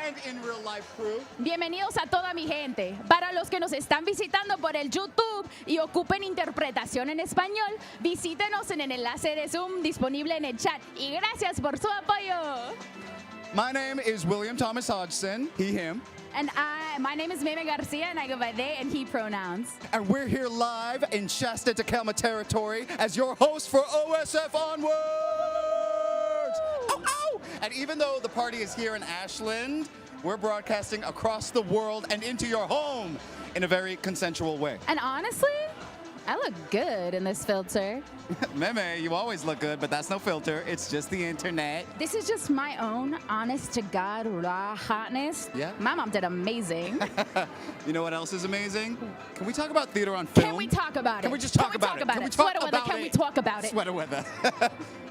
and in real life crew. Bienvenidos a toda mi gente. Para los que nos están visitando por el YouTube y ocupen interpretación en español, visítenos en el enlace de Zoom disponible en el chat. Y gracias por su apoyo. My name is William Thomas Hodgson, he, him. And my name is Maelyn Garcia, and I go by they and he pronouns. And we're here live in Shasta, Tacoma territory as your host for OSF Onwards! Ow, ow! And even though the party is here in Ashland, we're broadcasting across the world and into your home in a very consensual way. And honestly, I look good in this filter. Meme, you always look good, but that's no filter. It's just the internet. This is just my own honest-to-God raw hotness. Yeah. My mom did amazing. You know what else is amazing? Can we talk about theater on film? Can we talk about it? Can we just talk about it? Can we talk Sweater weather, can we talk about it? Sweater weather.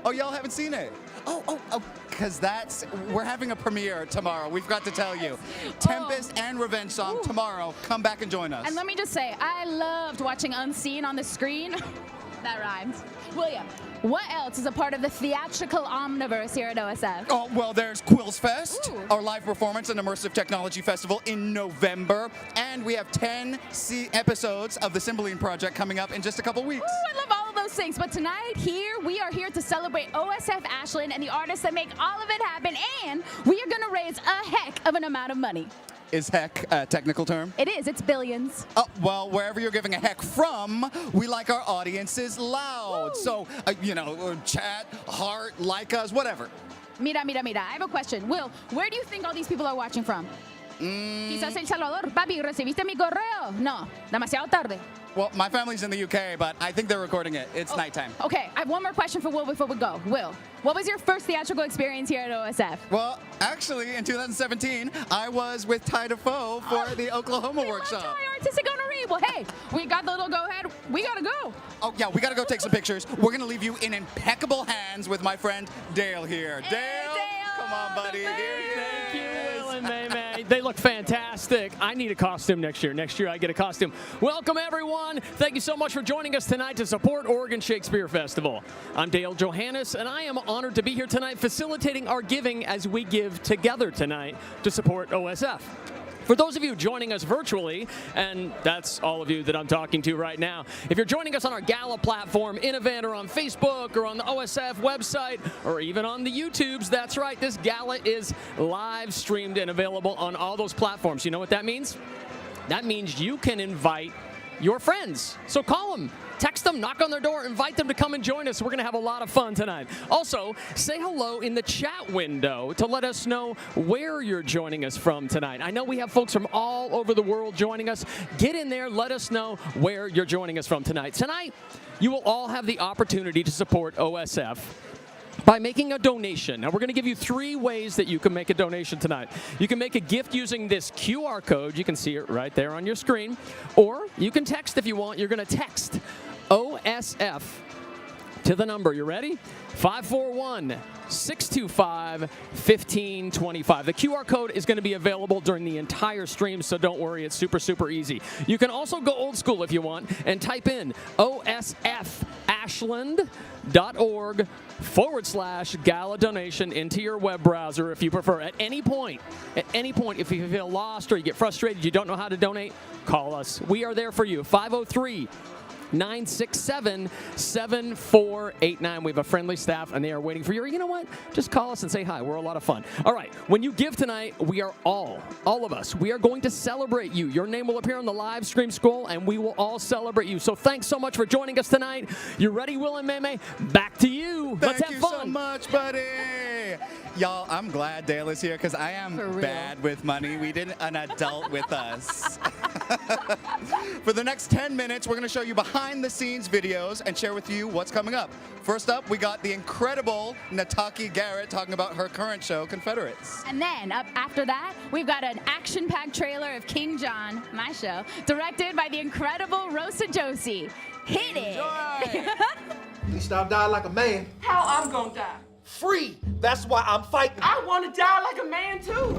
Oh, y'all haven't seen it? Oh, because we're having a premiere tomorrow. We've got to tell you. Tempest and Revenge Song tomorrow. Come back and join us. And let me just say, I loved watching Unseen on the screen. That rhymes. William, what else is a part of the theatrical omniverse here at OSF? Oh, well, there's Quills Fest, Ooh. our live performance and immersive technology festival in November. And we have 10 episodes of the Cymbeline Project coming up in just a couple weeks. Ooh, I love all of those things. But tonight, we are here to celebrate OSF Ashland and the artists that make all of it happen. And we are going to raise a heck of an amount of money. Is heck a technical term? It is. It's billions. Oh, well, wherever you're giving a heck from, we like our audiences loud. Woo. So, chat, heart, like us, whatever. Mira. I have a question. Will, where do you think all these people are watching from? Quizás El Salvador. Papi, ¿recibiste mi correo? No. Demasiado tarde. Well, my family's in the UK, but I think they're recording it. It's nighttime. Okay, I have one more question for Will before we go. Will, what was your first theatrical experience here at OSF? Well, actually, in 2017, I was with Ty Defoe for the Oklahoma workshop. Ty, Artistic Honoree. Well, hey, we got the little go-ahead. We got to go. Oh, yeah, we got to go take some pictures. We're going to leave you in impeccable hands with my friend Dale here. Hey, Dale, come on, buddy. Here he Thank you, is. Will and May. They look fantastic. I need a costume next year. Next year, I get a costume. Welcome, everyone. Thank you so much for joining us tonight to support Oregon Shakespeare Festival. I'm Dale Johannes, and I am honored to be here tonight facilitating our giving as we give together tonight to support OSF. For those of you joining us virtually, and that's all of you that I'm talking to right now, if you're joining us on our Gala platform, in event, or on Facebook, or on the OSF website, or even on the YouTubes, that's right, this Gala is live streamed and available on all those platforms. You know what that means? That means you can invite your friends. So call them, text them, knock on their door, invite them to come and join us. We're going to have a lot of fun tonight. Also, say hello in the chat window to let us know where you're joining us from tonight. I know we have folks from all over the world joining us. Get in there, let us know where you're joining us from tonight. Tonight, you will all have the opportunity to support OSF by making a donation. Now, we're going to give you 3 ways that you can make a donation tonight. You can make a gift using this QR code. You can see it right there on your screen. Or you can text if you want. You're going to text OSF to the number. You ready? 541-625-1525. The QR code is going to be available during the entire stream, so don't worry. It's super, super easy. You can also go old school if you want and type in osfashland.org/Gala donation into your web browser if you prefer. At any point, if you feel lost or you get frustrated, you don't know how to donate, call us. We are there for you. 503-967-7489. We have a friendly staff, and they are waiting for you. You know what? Just call us and say hi. We're a lot of fun. All right. When you give tonight, we are all of us, we are going to celebrate you. Your name will appear on the live stream scroll, and we will all celebrate you. So thanks so much for joining us tonight. You ready, Will and Meme? Back to you. Let's have fun. Thank you so much, buddy. Y'all, I'm glad Dale is here because I am bad with money. We did an adult with us. For the next 10 minutes, we're going to show you behind-the-scenes videos and share with you what's coming up. First up, we got the incredible Nataki Garrett talking about her current show, Confederates. And then, up after that, we've got an action-packed trailer of King John, my show, directed by the incredible Rosa Josie. Hit it! At least I'll die like a man. How I'm gonna die? Free! That's why I'm fighting. I wanna die like a man too.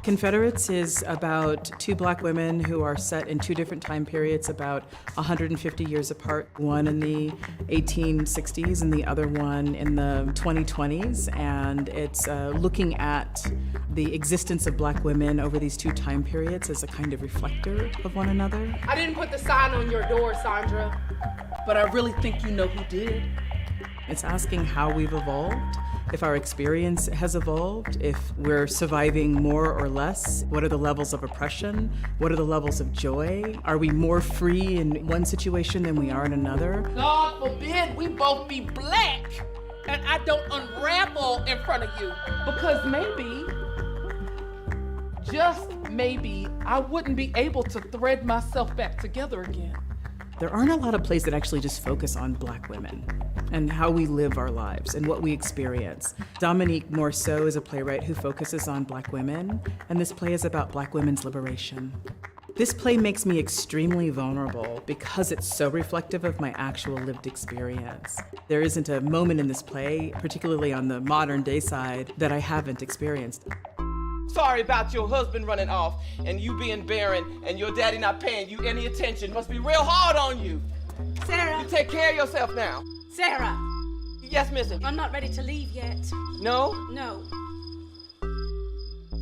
Confederates is about two black women who are set in two different time periods, about 150 years apart, one in the 1860s and the other one in the 2020s. And it's looking at the existence of black women over these two time periods as a kind of reflector of one another. I didn't put the sign on your door, Sandra, but I really think you know who did. It's asking how we've evolved, if our experience has evolved, if we're surviving more or less. What are the levels of oppression? What are the levels of joy? Are we more free in one situation than we are in another? God forbid we both be black and I don't unravel in front of you. Because maybe, just maybe, I wouldn't be able to thread myself back together again. There aren't a lot of plays that actually just focus on black women and how we live our lives and what we experience. Dominique Morceau is a playwright who focuses on black women, and this play is about black women's liberation. This play makes me extremely vulnerable because it's so reflective of my actual lived experience. There isn't a moment in this play, particularly on the modern day side, that I haven't experienced. Sorry about your husband running off and you being barren and your daddy not paying you any attention. Must be real hard on you. Sarah. You take care of yourself now. Sarah. Yes, missy. I'm not ready to leave yet. No? No.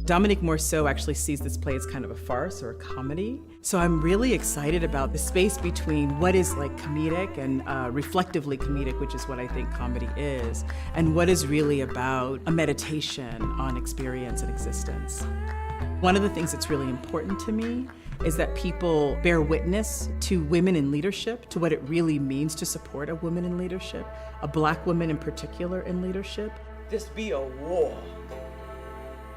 Dominique Morceau actually sees this play as kind of a farce or a comedy. So I'm really excited about the space between what is like comedic and reflectively comedic, which is what I think comedy is, and what is really about a meditation on experience and existence. One of the things that's really important to me is that people bear witness to women in leadership, to what it really means to support a woman in leadership, a black woman in particular in leadership. This be a war.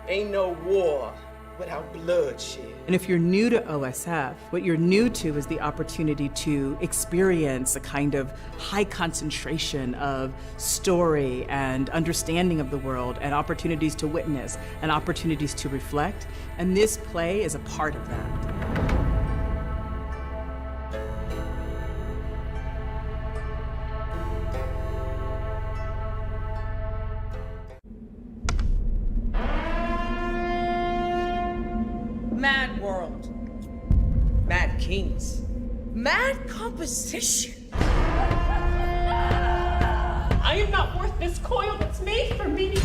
Ain't no war without bloodshed. And if you're new to OSF, what you're new to is the opportunity to experience a kind of high concentration of story and understanding of the world and opportunities to witness and opportunities to reflect. And this play is a part of that. Mad world, mad kings, mad composition. I am not worth this coil that's made for me.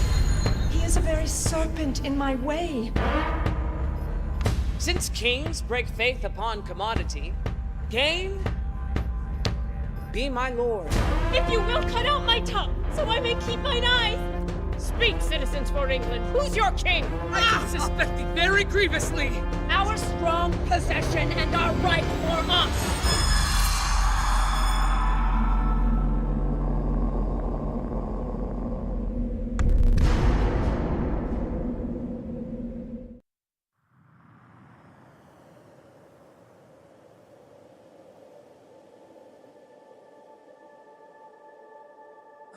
He is a very serpent in my way. Since kings break faith upon commodity, gain, be my lord. If you will, cut out my tongue, so I may keep mine eyes. Speak, citizens for England. Who's your king? I suspect thee very grievously. Our strong possession and our right for us.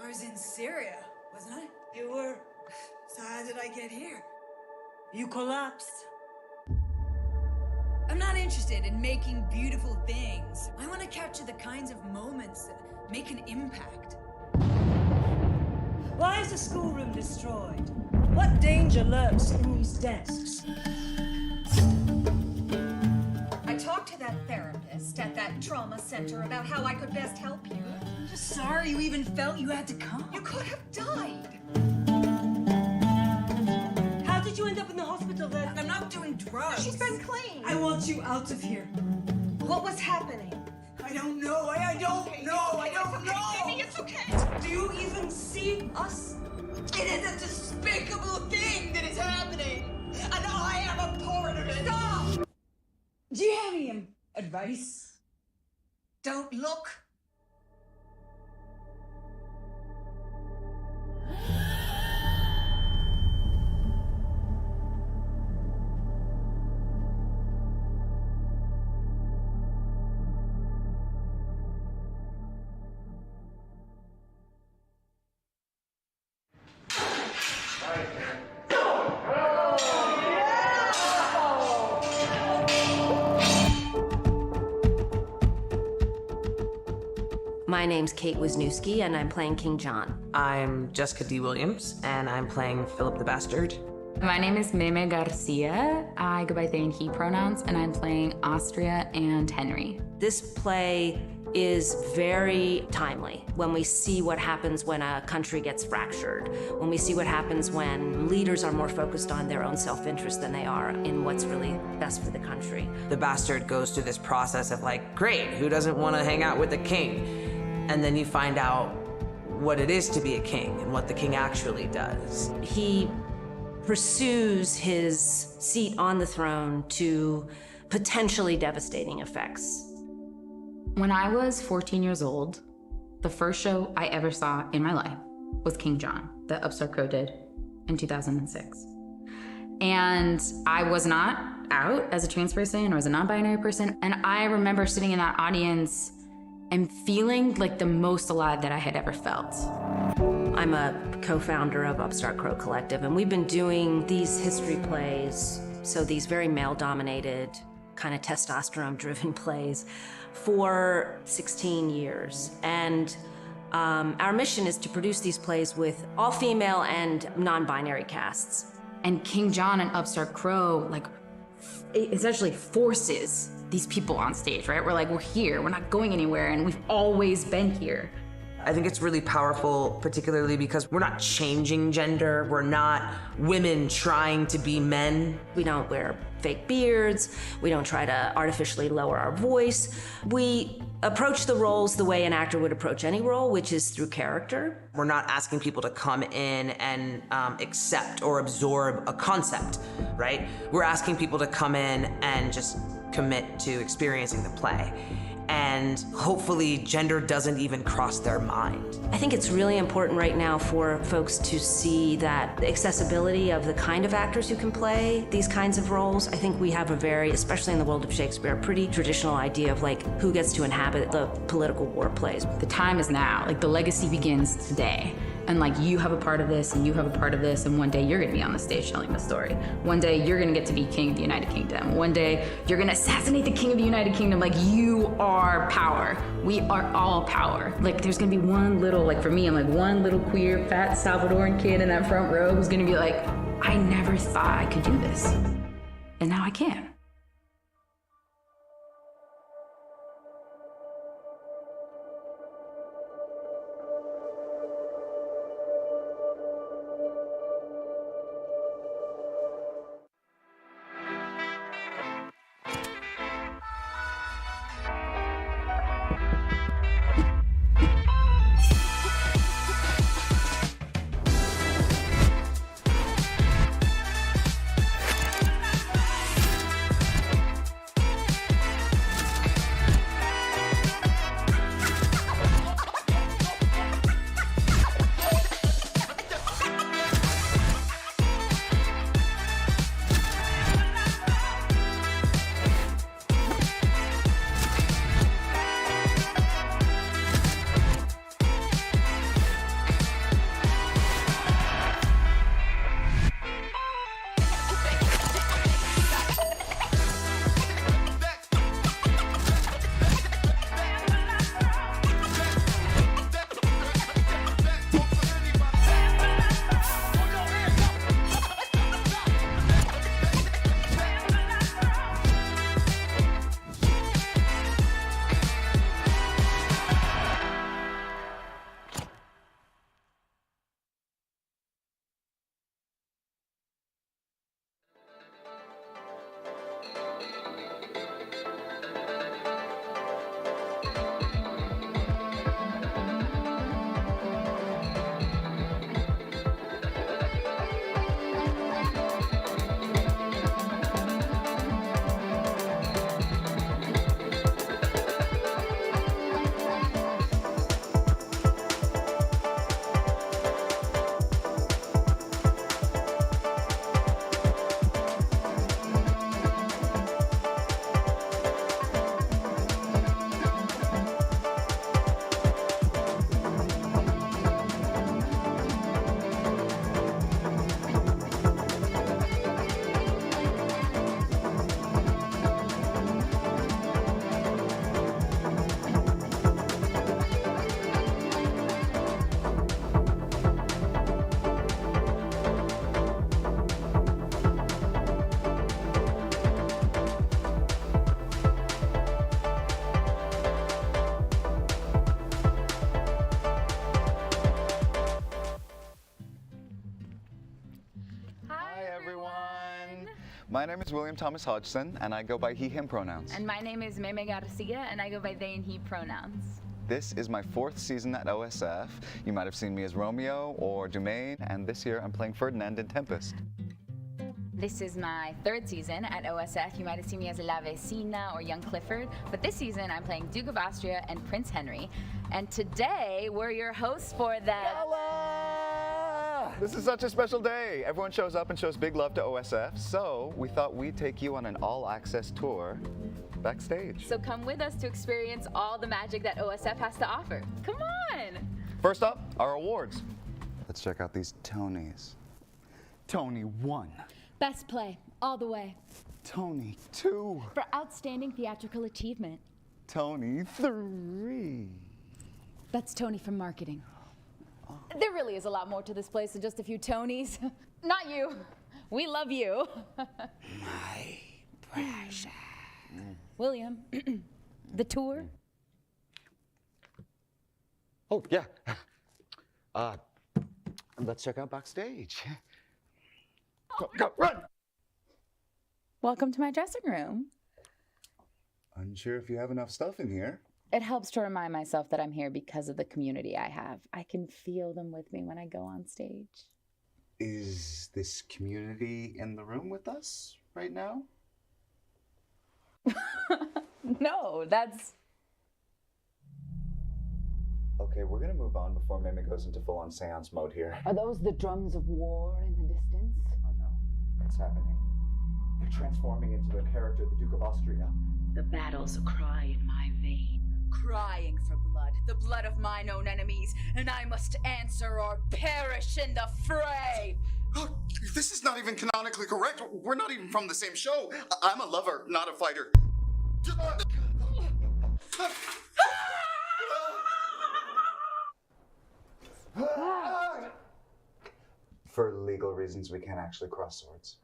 I was in Syria, wasn't I? You were. So how did I get here? You collapsed. I'm not interested in making beautiful things. I want to capture the kinds of moments that make an impact. Why is the schoolroom destroyed? What danger lurks in these desks? I talked to that therapist at that trauma center about how I could best help you. I'm just sorry you even felt you had to come. You could have died. How did you end up in the hospital then? I'm not doing drugs. She's been clean. I want you out of here. What was happening? I don't know. I don't know. I don't know. Maybe it's okay. Do you even see us? It is a despicable thing that is happening. And I am a part of it. Stop! Do you have any advice? Don't look. My name's Kate Wisniewski, and I'm playing King John. I'm Jessica D. Williams, and I'm playing Philip the Bastard. My name is Meme Garcia. I go by they and he pronouns, and I'm playing Austria and Henry. This play is very timely when we see what happens when a country gets fractured, when we see what happens when leaders are more focused on their own self-interest than they are in what's really best for the country. The bastard goes through this process of like, great, who doesn't want to hang out with the king? And then you find out what it is to be a king and what the king actually does. He pursues his seat on the throne to potentially devastating effects. When I was 14 years old, the first show I ever saw in my life was King John, that Upstart Crow did in 2006. And I was not out as a trans person or as a non-binary person. And I remember sitting in that audience and feeling like the most alive that I had ever felt. I'm a co-founder of Upstart Crow Collective, and we've been doing these history plays, so these very male-dominated, kind of testosterone-driven plays, for 16 years. And our mission is to produce these plays with all-female and non-binary casts. And King John and Upstart Crow, like, essentially forces these people on stage, right? We're like, we're here, we're not going anywhere, and we've always been here. I think it's really powerful, particularly because we're not changing gender. We're not women trying to be men. We don't wear fake beards. We don't try to artificially lower our voice. We approach the roles the way an actor would approach any role, which is through character. We're not asking people to come in and accept or absorb a concept, right? We're asking people to come in and just commit to experiencing the play. And hopefully gender doesn't even cross their mind. I think it's really important right now for folks to see that the accessibility of the kind of actors who can play these kinds of roles. I think we have a very, especially in the world of Shakespeare, a pretty traditional idea of like who gets to inhabit the political war plays. The time is now, like the legacy begins today. And like you have a part of this and you have a part of this, and one day you're gonna be on the stage telling the story. One day you're gonna get to be king of the United Kingdom. One day you're gonna assassinate the king of the United Kingdom. Like you are power. We are all power. Like there's gonna be one little, like for me, I'm like one little queer fat Salvadoran kid in that front row who's gonna be like, I never thought I could do this. And now I can. everyone. My name is William Thomas Hodgson, and I go by he, him pronouns. And my name is Meme Garcia, and I go by they and he pronouns. This is my 4th season at OSF. You might have seen me as Romeo or Dumaine, and this year I'm playing Ferdinand in Tempest. This is my 3rd season at OSF. You might have seen me as La Vecina or Young Clifford, but this season I'm playing Duke of Austria and Prince Henry. And today we're your hosts for the Gala! This is such a special day. Everyone shows up and shows big love to OSF, so we thought we'd take you on an all-access tour backstage. So come with us to experience all the magic that OSF has to offer. Come on! First up, our awards. Let's check out these Tonys. Tony 1. Best play, all the way. Tony 2. For outstanding theatrical achievement. Tony 3. That's Tony from marketing. There really is a lot more to this place than just a few Tonys. Not you. We love you. My precious. William, the tour? Oh, yeah. Let's check out backstage. Go, run! Welcome to my dressing room. Unsure if you have enough stuff in here. It helps to remind myself that I'm here because of the community I have. I can feel them with me when I go on stage. Is this community in the room with us right now? No, that's... Okay, we're gonna move on before Mimi goes into full-on seance mode here. Are those the drums of war in the distance? Oh no, it's happening. They're transforming into their character, the Duke of Austria. The battle's a cry in my vein. Crying for blood, the blood of mine own enemies, and I must answer or perish in the fray. This is not even canonically correct. We're not even from the same show. I'm a lover, not a fighter. For legal reasons, we can't actually cross swords.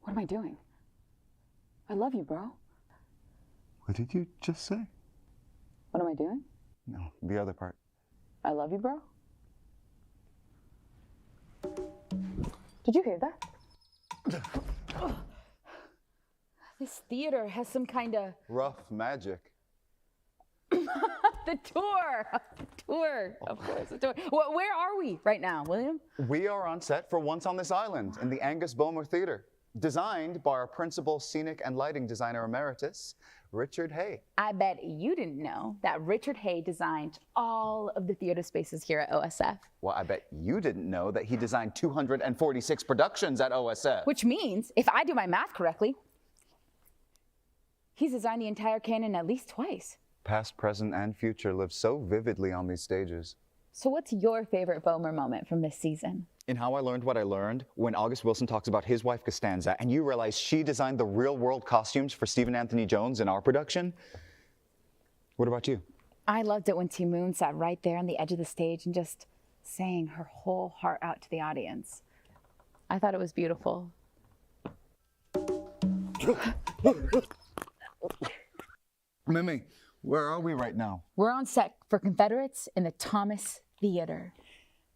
What am I doing? I love you, bro. What did you just say? What am I doing? No, the other part. I love you, bro. Did you hear that? This theater has some kind of... Rough magic. The tour, of course, the tour. Where are we right now, William? We are on set for Once on This Island in the Angus Bomer Theater, designed by our principal scenic and lighting designer emeritus, Richard Hay. I bet you didn't know that Richard Hay designed all of the theater spaces here at OSF. Well, I bet you didn't know that he designed 246 productions at OSF. Which means, if I do my math correctly, he's designed the entire canon at least twice. Past, present, and future live so vividly on these stages. So what's your favorite Bomer moment from this season? In How I Learned What I Learned, when August Wilson talks about his wife Costanza, and you realize she designed the real-world costumes for Stephen Anthony Jones in our production. What about you? I loved it when T. Moon sat right there on the edge of the stage and just sang her whole heart out to the audience. I thought it was beautiful. Mimi, where are we right now? We're on set for Confederates in the Thomas Theater.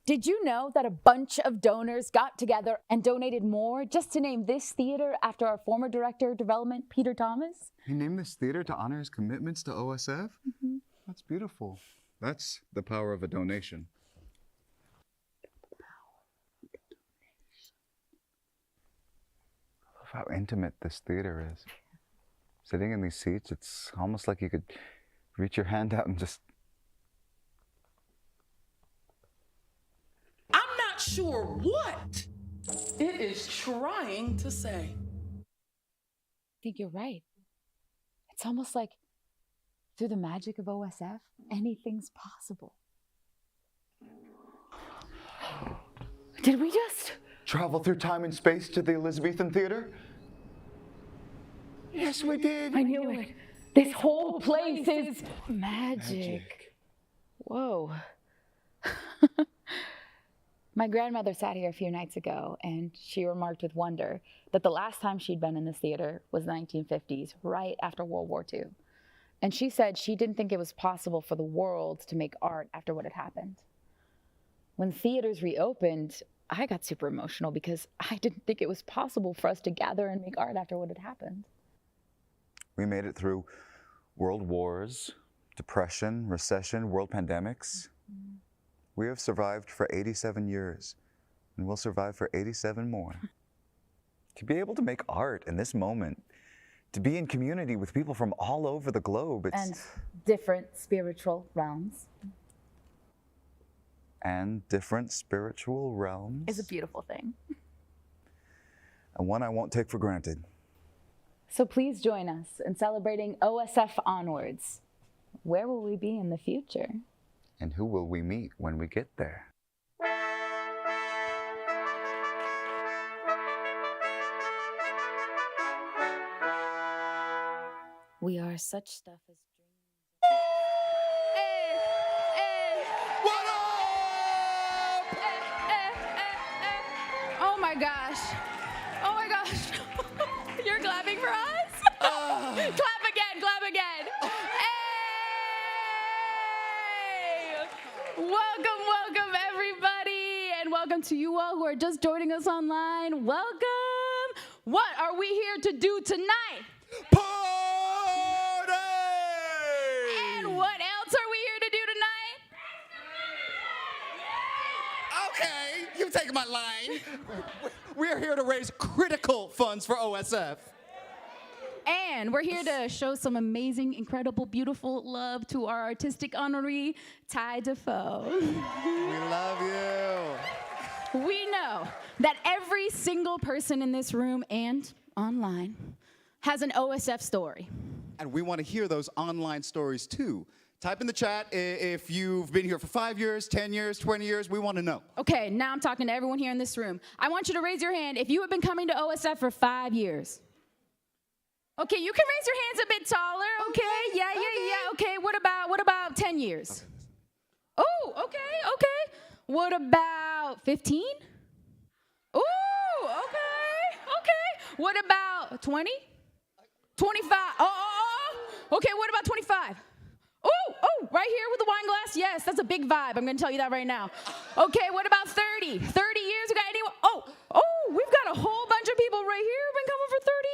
Did you know that a bunch of donors got together and donated more just to name this theater after our former director of development, Peter Thomas? He named this theater to honor his commitments to OSF? Mm-hmm. That's beautiful. That's the power of a donation. I love how intimate this theater is. Sitting in these seats, it's almost like you could reach your hand out and just... I'm not sure what it is trying to say. I think you're right. It's almost like through the magic of OSF, anything's possible. Did we just... travel through time and space to the Elizabethan Theater? Yes, we did. I knew it. This whole place is magic. Whoa. My grandmother sat here a few nights ago, and she remarked with wonder that the last time she'd been in this theater was the 1950s, right after World War II. And she said she didn't think it was possible for the world to make art after what had happened. When theaters reopened, I got super emotional because I didn't think it was possible for us to gather and make art after what had happened. We made it through world wars, depression, recession, world pandemics. We have survived for 87 years, and we'll survive for 87 more. To be able to make art in this moment, to be in community with people from all over the globe, And different spiritual realms. And different spiritual realms. It's a beautiful thing. And one I won't take for granted. So please join us in celebrating OSF onwards. Where will we be in the future? And who will we meet when we get there? We are such stuff as Oh my gosh. Oh my gosh. You're clapping for us? Clap again, clap again. Hey! Welcome, welcome everybody. And welcome to you all who are just joining us online. Welcome. What are we here to do tonight? Party! And what else are we here to do tonight? Okay, you've taken my line. We are here to raise critical funds for OSF. And we're here to show some amazing, incredible, beautiful love to our Artistic Honoree Ty Defoe. We love you. We know that every single person in this room and online has an OSF story. And we want to hear those online stories too. Type in the chat if you've been here for 5 years, 10 years, 20 years. We want to know. Okay, now I'm talking to everyone here in this room. I want you to raise your hand if you have been coming to OSF for 5 years. Okay, you can raise your hands a bit taller. Okay, yeah. Okay, what about 10 years? Oh, okay. What about 15? Ooh, okay. What about 20? 25? Okay, what about 25? Oh, right here with the wine glass. Yes, that's a big vibe. I'm going to tell you that right now. Okay, what about 30? 30 years? We got anyone? We've got a whole bunch of people right here who've been coming for 30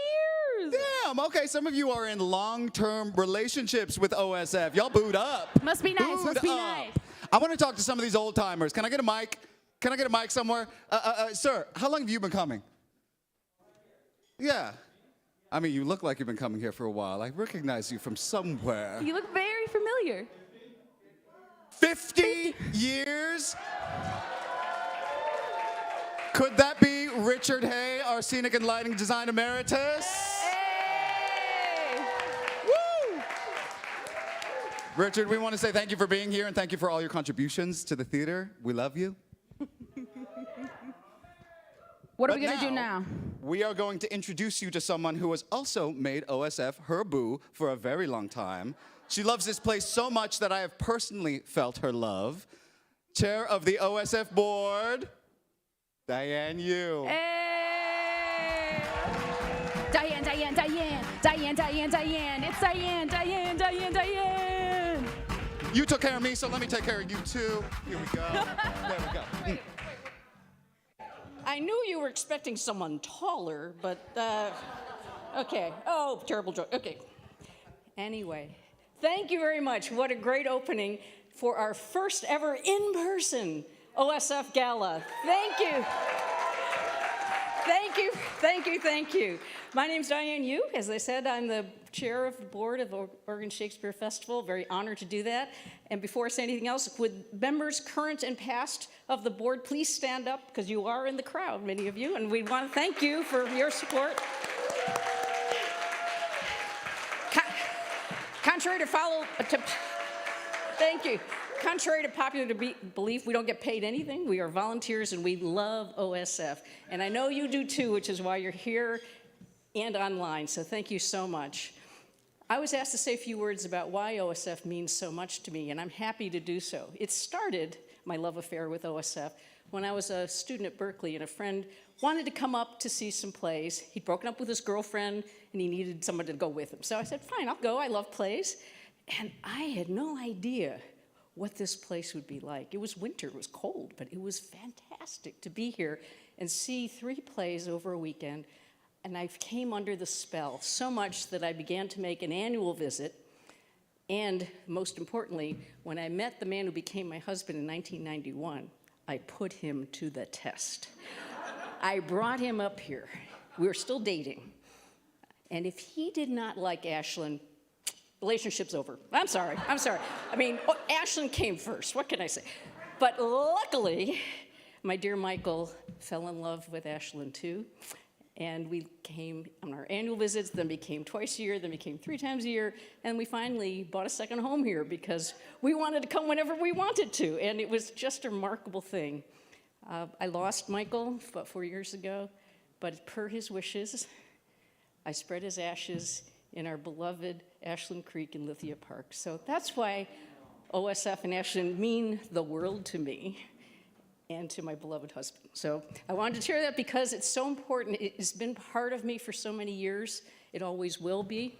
years. Damn, okay, some of you are in long-term relationships with OSF. Y'all booed up. Must be nice, nice. I want to talk to some of these old-timers. Can I get a mic? Can I get a mic somewhere? Sir, how long have you been coming? Yeah. I mean, you look like you've been coming here for a while. I recognize you from somewhere. You look very familiar. 50 years? Could that be Richard Hay, our Scenic and Lighting Design Emeritus? Hey! Woo! Richard, we want to say thank you for being here and thank you for all your contributions to the theater. We love you. What are we going to do now? We are going to introduce you to someone who has also made OSF her boo for a very long time. She loves this place so much that I have personally felt her love. Chair of the OSF board, Diane Yu. Hey! Diane. It's Diane. You took care of me, so let me take care of you too. Here we go. There we go. I knew you were expecting someone taller, but, okay. Oh, terrible joke. Okay. Anyway, thank you very much. What a great opening for our first ever in-person OSF Gala. Thank you. Thank you. My name's Diane Yu. As I said, I'm the chair of the board of Oregon Shakespeare Festival. Very honored to do that. And before I say anything else, would members current and past of the board please stand up, because you are in the crowd, many of you, and we want to thank you for your support. Contrary to popular belief, we don't get paid anything. We are volunteers and we love OSF. And I know you do too, which is why you're here and online. So thank you so much. I was asked to say a few words about why OSF means so much to me, and I'm happy to do so. It started, my love affair with OSF, when I was a student at Berkeley, and a friend wanted to come up to see some plays. He'd broken up with his girlfriend, and he needed someone to go with him. So I said, fine, I'll go. I love plays. And I had no idea what this place would be like. It was winter, it was cold, but it was fantastic to be here and see 3 plays over a weekend. And I came under the spell so much that I began to make an annual visit. And most importantly, when I met the man who became my husband in 1991, I put him to the test. I brought him up here. We were still dating. And if he did not like Ashlyn, relationship's over. I'm sorry. I mean, Ashlyn came first. What can I say? But luckily, my dear Michael fell in love with Ashlyn too. And we came on our annual visits, then became twice a year, then became 3 times a year, and we finally bought a second home here because we wanted to come whenever we wanted to, and it was just a remarkable thing. I lost Michael about 4 years ago, but per his wishes, I spread his ashes in our beloved Ashland Creek in Lithia Park. So that's why OSF and Ashland mean the world to me and to my beloved husband. So I wanted to share that because it's so important. It has been part of me for so many years. It always will be.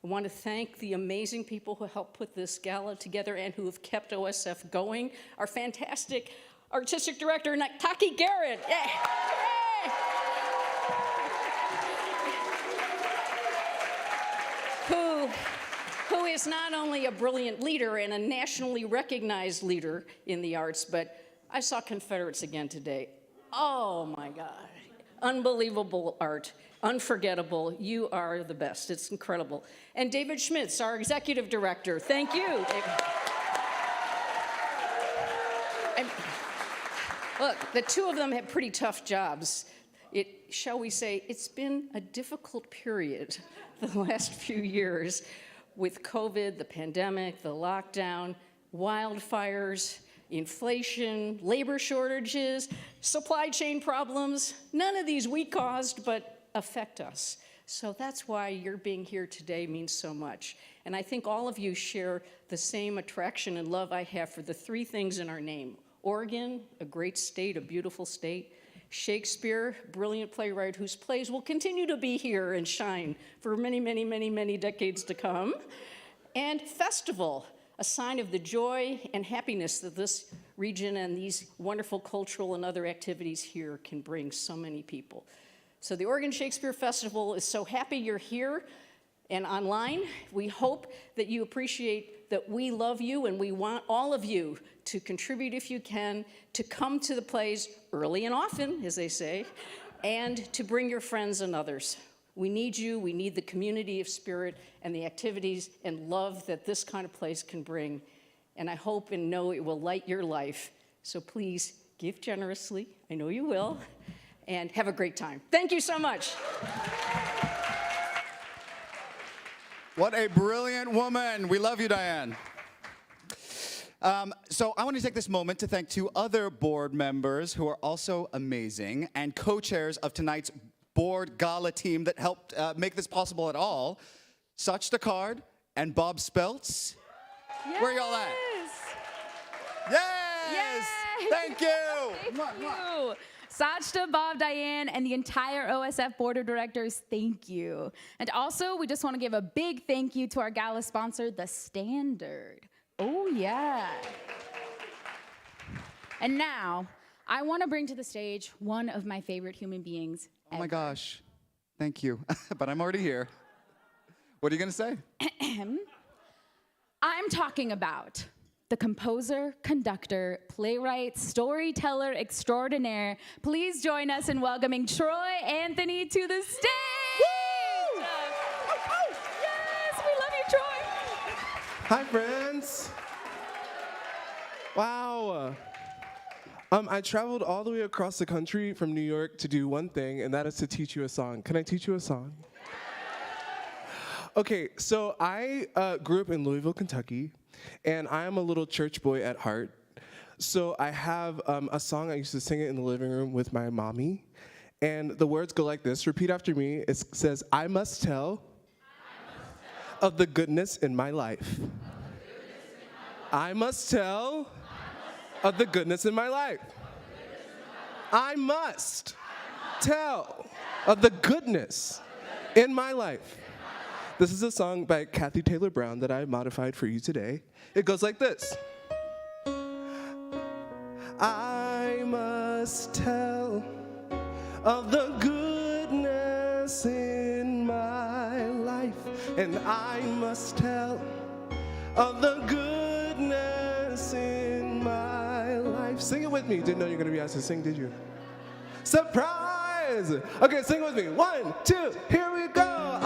I want to thank the amazing people who helped put this gala together and who have kept OSF going. Our fantastic artistic director, Taki Garrett. Yay. Yay. Who is not only a brilliant leader and a nationally recognized leader in the arts, but I saw Confederates again today. Oh my God. Unbelievable art. Unforgettable. You are the best. It's incredible. And David Schmitz, our executive director. Thank you, David. And look, the 2 of them have pretty tough jobs. Shall we say, it's been a difficult period the last few years with COVID, the pandemic, the lockdown, wildfires, inflation, labor shortages, supply chain problems. None of these we caused, but affect us. So that's why your being here today means so much. And I think all of you share the same attraction and love I have for the 3 things in our name. Oregon, a great state, a beautiful state. Shakespeare, brilliant playwright whose plays will continue to be here and shine for many, many, many, many decades to come. And festival, a sign of the joy and happiness that this region and these wonderful cultural and other activities here can bring so many people. So the Oregon Shakespeare Festival is so happy you're here and online. We hope that you appreciate that we love you and we want all of you to contribute if you can, to come to the plays early and often, as they say, and to bring your friends and others. We need you, we need the community of spirit and the activities and love that this kind of place can bring. And I hope and know it will light your life. So please give generously, I know you will, and have a great time. Thank you so much. What a brilliant woman. We love you, Diane. So I want to take this moment to thank 2 other board members who are also amazing and co-chairs of tonight's board gala team that helped make this possible at all. Sach Descartes and Bob Speltz. Yes. Where are y'all at? Yes! Yay. Thank you! Thank you. Sachta, Bob, Diane, and the entire OSF Board of Directors, thank you. And also, we just want to give a big thank you to our gala sponsor, The Standard. Oh, yeah. And now, I want to bring to the stage one of my favorite human beings Oh my gosh. Thank you. But I'm already here. What are you going to say? I'm talking about the composer, conductor, playwright, storyteller extraordinaire. Please join us in welcoming Troy Anthony to the stage. Woo! Yes, we love you, Troy. Hi, friends. Wow. I traveled all the way across the country from New York to do one thing, and that is to teach you a song. Can I teach you a song? Okay, so I grew up in Louisville, Kentucky, and I am a little church boy at heart. So I have a song, I used to sing it in the living room with my mommy, and the words go like this. Repeat after me. It says, I must tell of the goodness in my life. I must tell of the goodness in my life. I must tell of the goodness in my life. This is a song by Kathy Taylor Brown that I modified for you today. It goes like this. I must tell of the goodness in my life, and I must tell of the goodness in my life. Sing it with me. Didn't know you were going to be asked to sing, did you? Surprise! Okay, sing with me. 1, 2, here we go.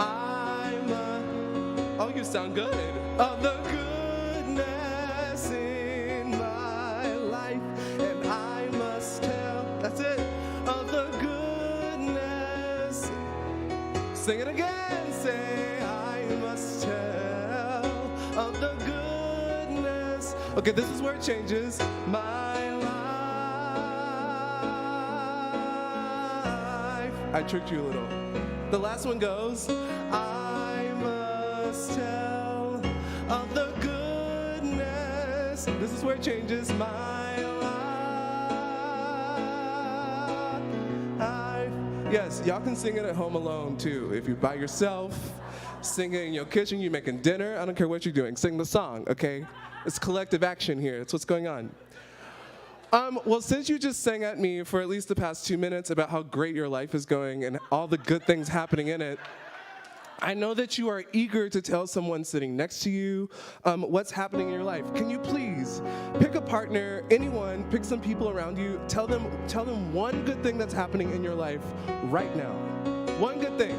Oh, you sound good. Of the goodness in my life, and I must tell. That's it. Of the goodness. Sing it again. Say, I must tell of the goodness. Okay, this is where it changes. My life. I tricked you a little. The last one goes, I must tell of the goodness. This is where it changes. My life. Yes, y'all can sing it at home alone too. If you're by yourself, sing it in your kitchen, you're making dinner, I don't care what you're doing. Sing the song, okay? It's collective action here. That's what's going on. Well, since you just sang at me for at least the past 2 minutes about how great your life is going and all the good things happening in it, I know that you are eager to tell someone sitting next to you what's happening in your life. Can you please pick a partner, anyone, pick some people around you, tell them one good thing that's happening in your life right now. One good thing.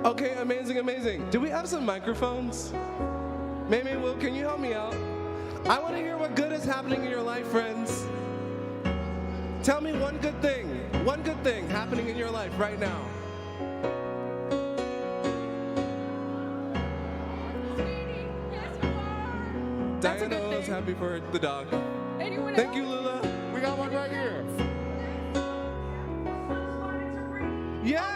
Okay, amazing, amazing. Do we have some microphones? Maelyn, Will, can you help me out? I want to hear what good is happening in your life, friends. Tell me one good thing happening in your life right now. Diana is happy for the dog. Thank you, Lula. We got one right here. Yes!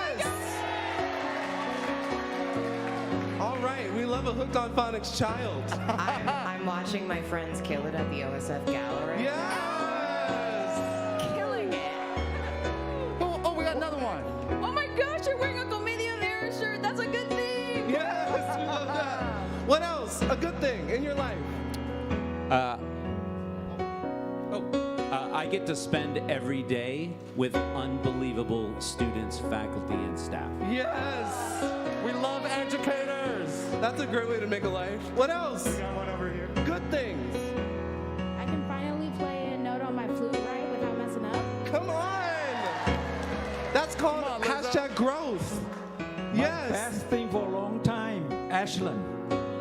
All right, we love a hooked on phonics child. I'm watching my friends kill it at the OSF Gala right now. Killing it. Oh, we got another one. Oh my gosh, you're wearing a Comedia de Air shirt. That's a good thing. Yes, we love that. What else? A good thing in your life? I get to spend every day with unbelievable students, faculty, and staff. Yes! We love educators. That's a great way to make a life. What else? We got one over here. Good things. I can finally play a note on my flute right without messing up. Come on! That's called hashtag growth. Yes. Best thing for a long time, Ashlyn.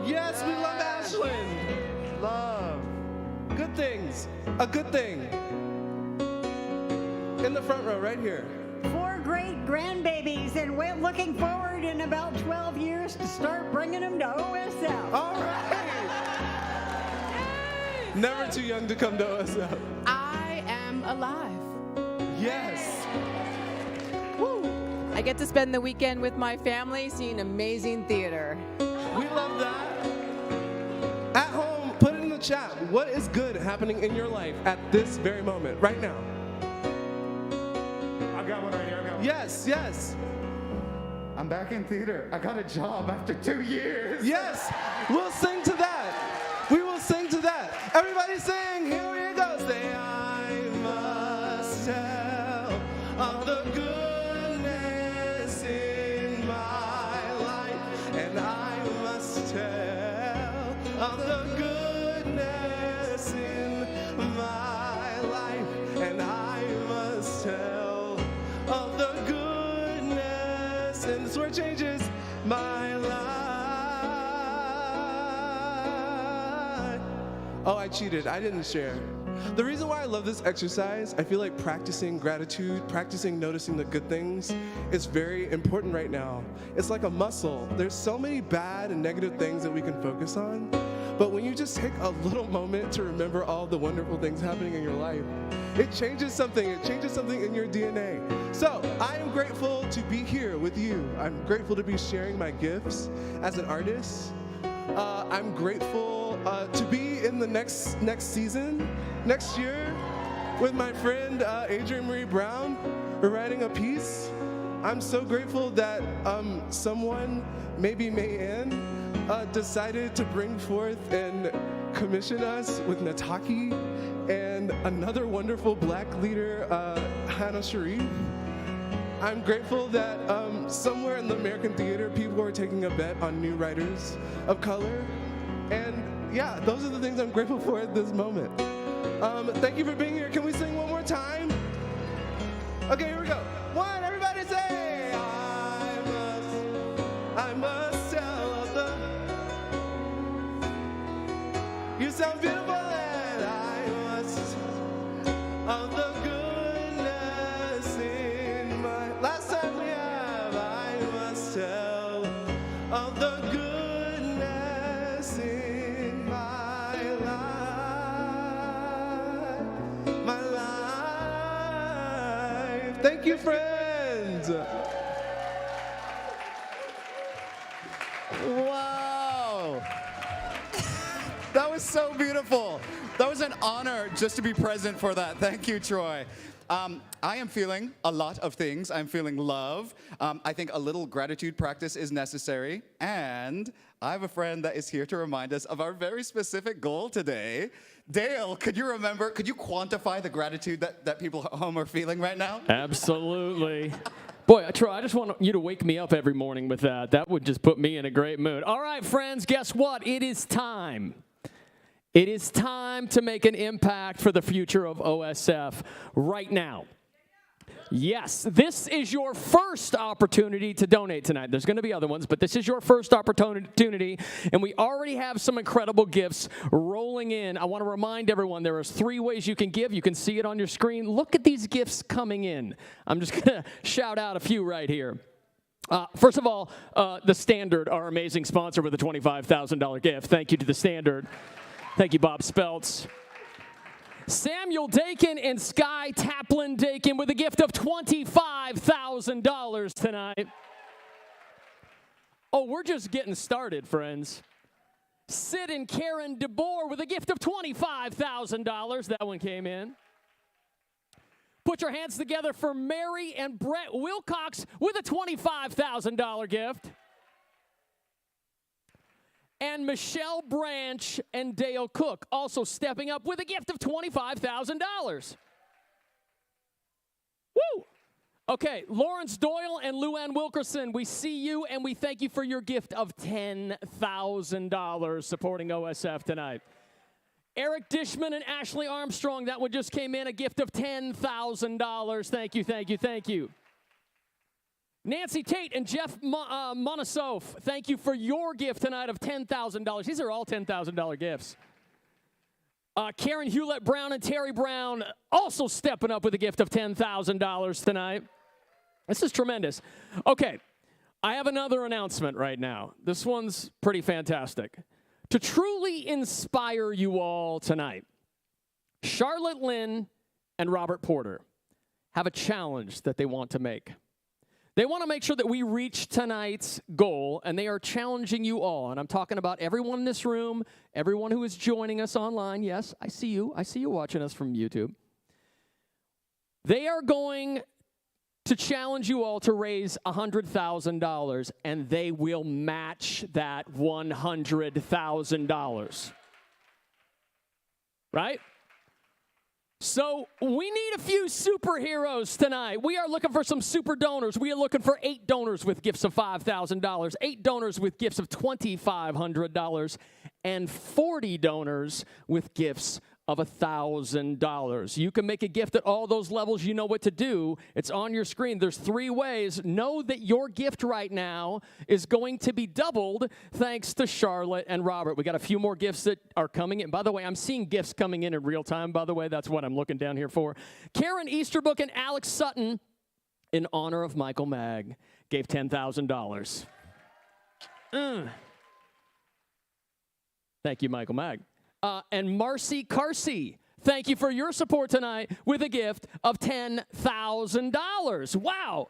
Yes, we love Ashlyn. Love. Good things. A good thing. In the front row, right here. 4 great grandbabies, and we're looking forward in about 12 years to start bringing them to OSF. All right. Never too young to come to OSF. I am alive. Yes. Woo. I get to spend the weekend with my family seeing amazing theater. We love that. At home, put it in the chat. What is good happening in your life at this very moment, right now? I got one right here. Yes, yes. I'm back in theater. I got a job after 2 years. Yes, we'll sing to that. We will sing to that. Everybody sing. Here we go. Say, I must tell of the goodness in my life, and I must tell of the goodness in my life, and I must tell of the goodness, and this word changes, my life. cheated. I didn't share. The reason why I love this exercise, I feel like practicing gratitude, practicing noticing the good things is very important right now. It's like a muscle. There's so many bad and negative things that we can focus on, but when you just take a little moment to remember all the wonderful things happening in your life, it changes something. It changes something in your DNA. So I am grateful to be here with you. I'm grateful to be sharing my gifts as an artist. I'm grateful to be in the next season, next year, with my friend Adrienne Marie Brown. We're writing a piece. I'm so grateful that someone, maybe Maelyn, decided to bring forth and commission us with Nataki and another wonderful Black leader, Hannah Sharif. I'm grateful that somewhere in the American theater, people are taking a bet on new writers of color. And yeah, those are the things I'm grateful for at this moment. Thank you for being here. Can we sing one more time? Okay, here we go. One, everybody say, I must tell of the, you sound beautiful, and I must, of the goodness in my, last time we have, I must tell of the goodness in my life. Thank you, friends. Wow. That was so beautiful. That was an honor just to be present for that. Thank you, Troy. I am feeling a lot of things. I'm feeling love. I think a little gratitude practice is necessary. And I have a friend that is here to remind us of our very specific goal today. Dale, could you quantify the gratitude that people at home are feeling right now? Absolutely. Boy, Troy, I just want you to wake me up every morning with that. That would just put me in a great mood. All right, friends, guess what? It is time. It is time to make an impact for the future of OSF right now. Yes, this is your first opportunity to donate tonight. There's going to be other ones, but this is your first opportunity, and we already have some incredible gifts rolling in. I want to remind everyone there are 3 ways you can give. You can see it on your screen. Look at these gifts coming in. I'm just going to shout out a few right here. First of all, The Standard, our amazing sponsor with a $25,000 gift. Thank you to The Standard. Thank you, Bob Speltz. Samuel Dakin and Sky Taplin Dakin with a gift of $25,000 tonight. Oh, we're just getting started, friends. Sid and Karen DeBoer with a gift of $25,000. That one came in. Put your hands together for Mary and Brett Wilcox with a $25,000 gift. And Michelle Branch and Dale Cook also stepping up with a gift of $25,000. Woo! Okay, Lawrence Doyle and Luann Wilkerson, we see you and we thank you for your gift of $10,000 supporting OSF tonight. Eric Dishman and Ashley Armstrong, that one just came in, a gift of $10,000. Thank you, thank you, thank you. Nancy Tate and Jeff Monosof, thank you for your gift tonight of $10,000. These are all $10,000 gifts. Karen Hewlett Brown and Terry Brown also stepping up with a gift of $10,000 tonight. This is tremendous. Okay, I have another announcement right now. This one's pretty fantastic. To truly inspire you all tonight, Charlotte Lynn and Robert Porter have a challenge that they want to make. They want to make sure that we reach tonight's goal, and they are challenging you all. And I'm talking about everyone in this room, everyone who is joining us online. Yes, I see you. I see you watching us from YouTube. They are going to challenge you all to raise $100,000, and they will match that $100,000. Right? So we need a few superheroes tonight. We are looking for some super donors. We are looking for 8 donors with gifts of $5,000, 8 donors with gifts of $2,500, and 40 donors with gifts of $1,000. You can make a gift at all those levels. You know what to do. It's on your screen. There's 3 ways. Know that your gift right now is going to be doubled thanks to Charlotte and Robert. We got a few more gifts that are coming in. By the way, I'm seeing gifts coming in real time, by the way. That's what I'm looking down here for. Karen Easterbrook and Alex Sutton, in honor of Michael Mag, gave $10,000. Thank you, Michael Mag. And Marcy Carsey, thank you for your support tonight with a gift of $10,000. Wow.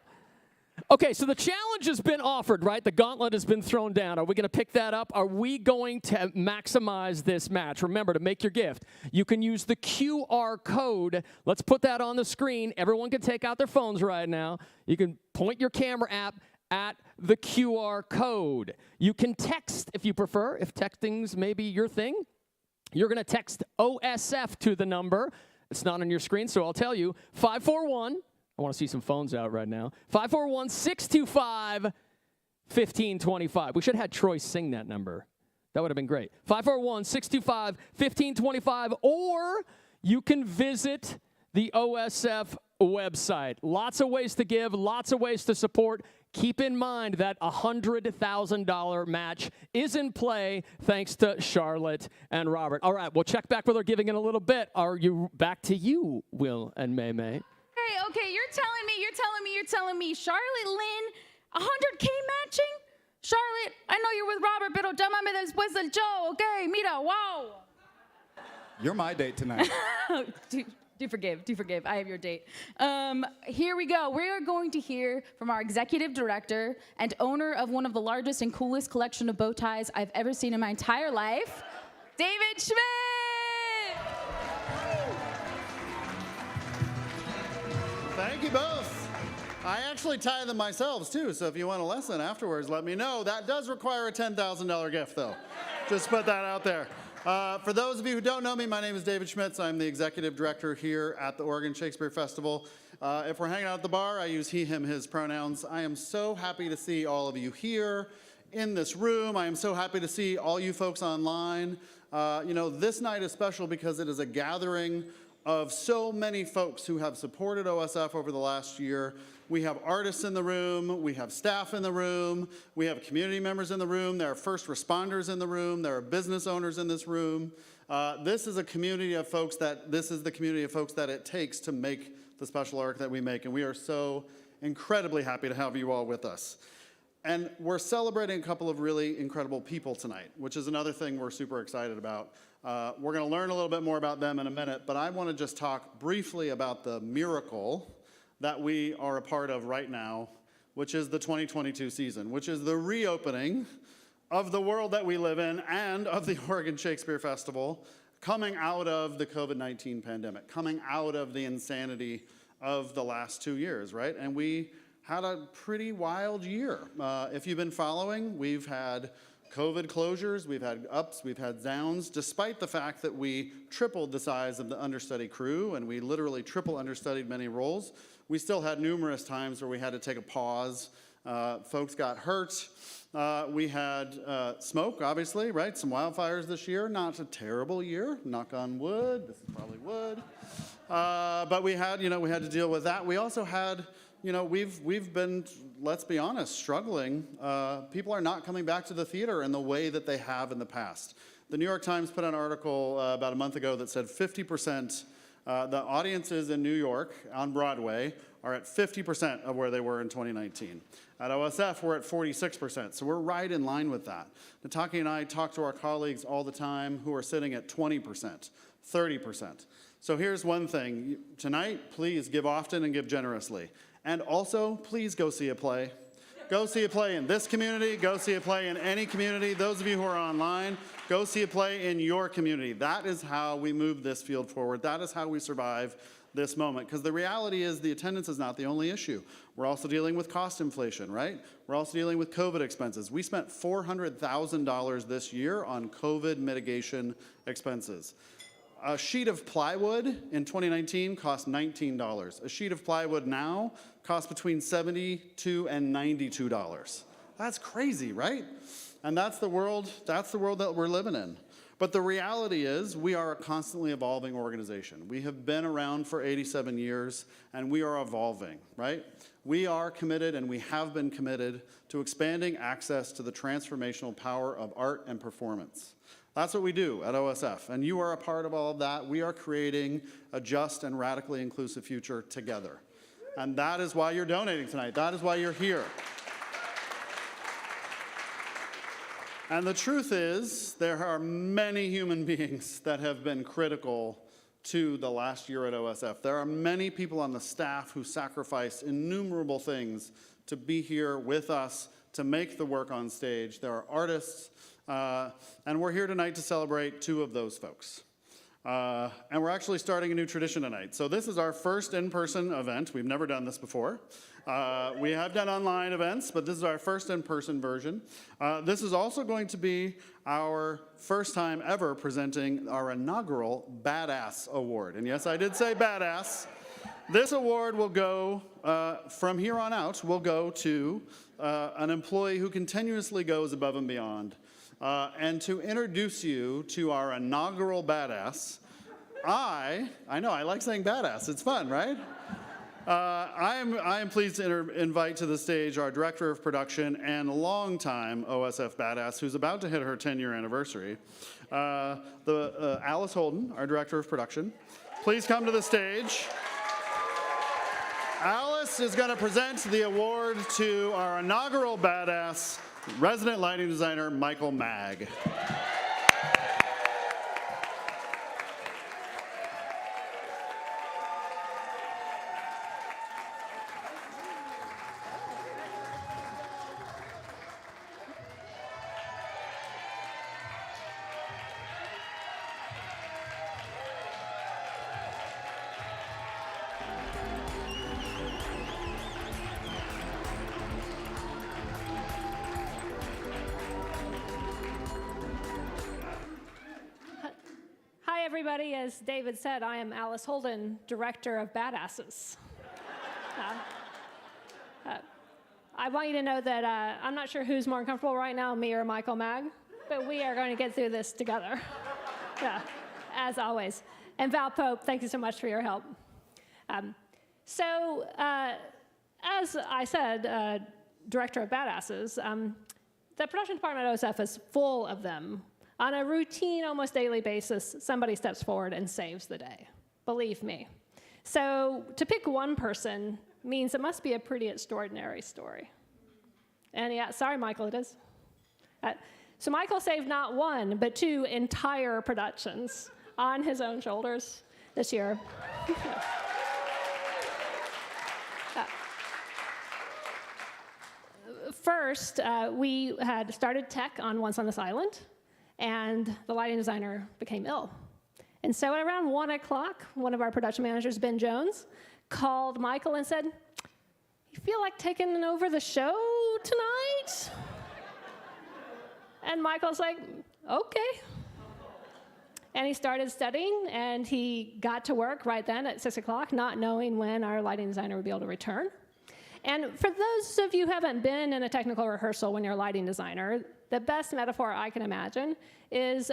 Okay, so the challenge has been offered, right? The gauntlet has been thrown down. Are we going to pick that up? Are we going to maximize this match? Remember, to make your gift, you can use the QR code. Let's put that on the screen. Everyone can take out their phones right now. You can point your camera app at the QR code. You can text if you prefer, if texting's maybe your thing. You're going to text OSF to the number. It's not on your screen, so I'll tell you. 541, I want to see some phones out right now. 541-625-1525. We should have had Troy sing that number. That would have been great. 541-625-1525, or you can visit the OSF website. Lots of ways to give, lots of ways to support. Keep in mind that a $100,000 match is in play thanks to Charlotte and Robert. All right, we'll check back with our giving in a little bit. Are you back to you, Will and May? Okay, you're telling me, Charlotte Lynn, 100K matching? Charlotte, I know you're with Robert, pero llámame después del show, okay? Mira, wow. You're my date tonight. Do forgive. I have your date. Here we go. We are going to hear from our executive director and owner of one of the largest and coolest collection of bow ties I've ever seen in my entire life, David Schmidt. Thank you both. I actually tie them myself too, so if you want a lesson afterwards, let me know. That does require a $10,000 gift though. Just put that out there. For those of you who don't know me, my name is David Schmitz. I'm the executive director here at the Oregon Shakespeare Festival. If we're hanging out at the bar, I use he, him, his pronouns. I am so happy to see all of you here in this room. I am so happy to see all you folks online. This night is special because it is a gathering of so many folks who have supported OSF over the last year. We have artists in the room, we have staff in the room, we have community members in the room, there are first responders in the room, there are business owners in this room. This is the community of folks that it takes to make the special art that we make, and we are so incredibly happy to have you all with us. And we're celebrating a couple of really incredible people tonight, which is another thing we're super excited about. We're going to learn a little bit more about them in a minute, but I want to just talk briefly about the miracle that we are a part of right now, which is the 2022 season, which is the reopening of the world that we live in and of the Oregon Shakespeare Festival, coming out of the COVID-19 pandemic, coming out of the insanity of the last 2 years, right? And we had a pretty wild year. If you've been following, we've had COVID closures, we've had ups, we've had downs, despite the fact that we tripled the size of the understudy crew and we literally triple understudied many roles. We still had numerous times where we had to take a pause. Folks got hurt. We had smoke, obviously, right? Some wildfires this year. Not a terrible year, knock on wood. This is probably wood. But we had to deal with that. We also had, we've been, let's be honest, struggling. People are not coming back to the theater in the way that they have in the past. The New York Times put out an article about a month ago that said 50%, the audiences in New York on Broadway are at 50% of where they were in 2019. At OSF, we're at 46%, so we're right in line with that. Nataki and I talk to our colleagues all the time who are sitting at 20%, 30%. So here's one thing. Tonight, please give often and give generously. And also, please go see a play. Go see a play in this community. Go see a play in any community. Those of you who are online, go see a play in your community. That is how we move this field forward. That is how we survive this moment. Because the reality is the attendance is not the only issue. We're also dealing with cost inflation, right? We're also dealing with COVID expenses. We spent $400,000 this year on COVID mitigation expenses. A sheet of plywood in 2019 cost $19. A sheet of plywood now costs between $72 and $92. That's crazy, right? And that's the world that we're living in. But the reality is we are a constantly evolving organization. We have been around for 87 years, and we are evolving, right? We are committed, and we have been committed to expanding access to the transformational power of art and performance. That's what we do at OSF, and you are a part of all of that. We are creating a just and radically inclusive future together. And that is why you're donating tonight. That is why you're here. And the truth is, there are many human beings that have been critical to the last year at OSF. There are many people on the staff who sacrifice innumerable things to be here with us, to make the work on stage. There are artists, and we're here tonight to celebrate two of those folks. And we're actually starting a new tradition tonight. So this is our first in-person event. We've never done this before. We have done online events, but this is our first in-person version. This is also going to be our first time ever presenting our inaugural Badass Award. And yes, I did say badass. This award will go, from here on out, will go to an employee who continuously goes above and beyond. And to introduce you to our inaugural badass, I know, I like saying badass, it's fun, right? I am pleased to invite to the stage our Director of Production and longtime OSF badass, who's about to hit her 10-year anniversary, Alice Holden, our Director of Production. Please come to the stage. Alice is going to present the award to our inaugural badass, resident lighting designer, Michael Mag. Hi, everybody. As David said, I am Alice Holden, Director of Badasses. I want you to know that I'm not sure who's more uncomfortable right now, me or Michael Mag, but we are going to get through this together, as always. And Val Pope, thank you so much for your help. As I said, Director of Badasses, the production department at OSF is full of them. On a routine, almost daily basis, somebody steps forward and saves the day. Believe me. So to pick one person means it must be a pretty extraordinary story. And yeah, sorry, Michael, it is. So Michael saved not one, but two entire productions on his own shoulders this year. First, we had started tech on Once on This Island, and the lighting designer became ill. And so at around 1 o'clock, one of our production managers, Ben Jones, called Michael and said, "You feel like taking over the show tonight?" And Michael's like, "Okay." And he started studying, and he got to work right then at 6 o'clock, not knowing when our lighting designer would be able to return. And for those of you who haven't been in a technical rehearsal when you're a lighting designer, the best metaphor I can imagine is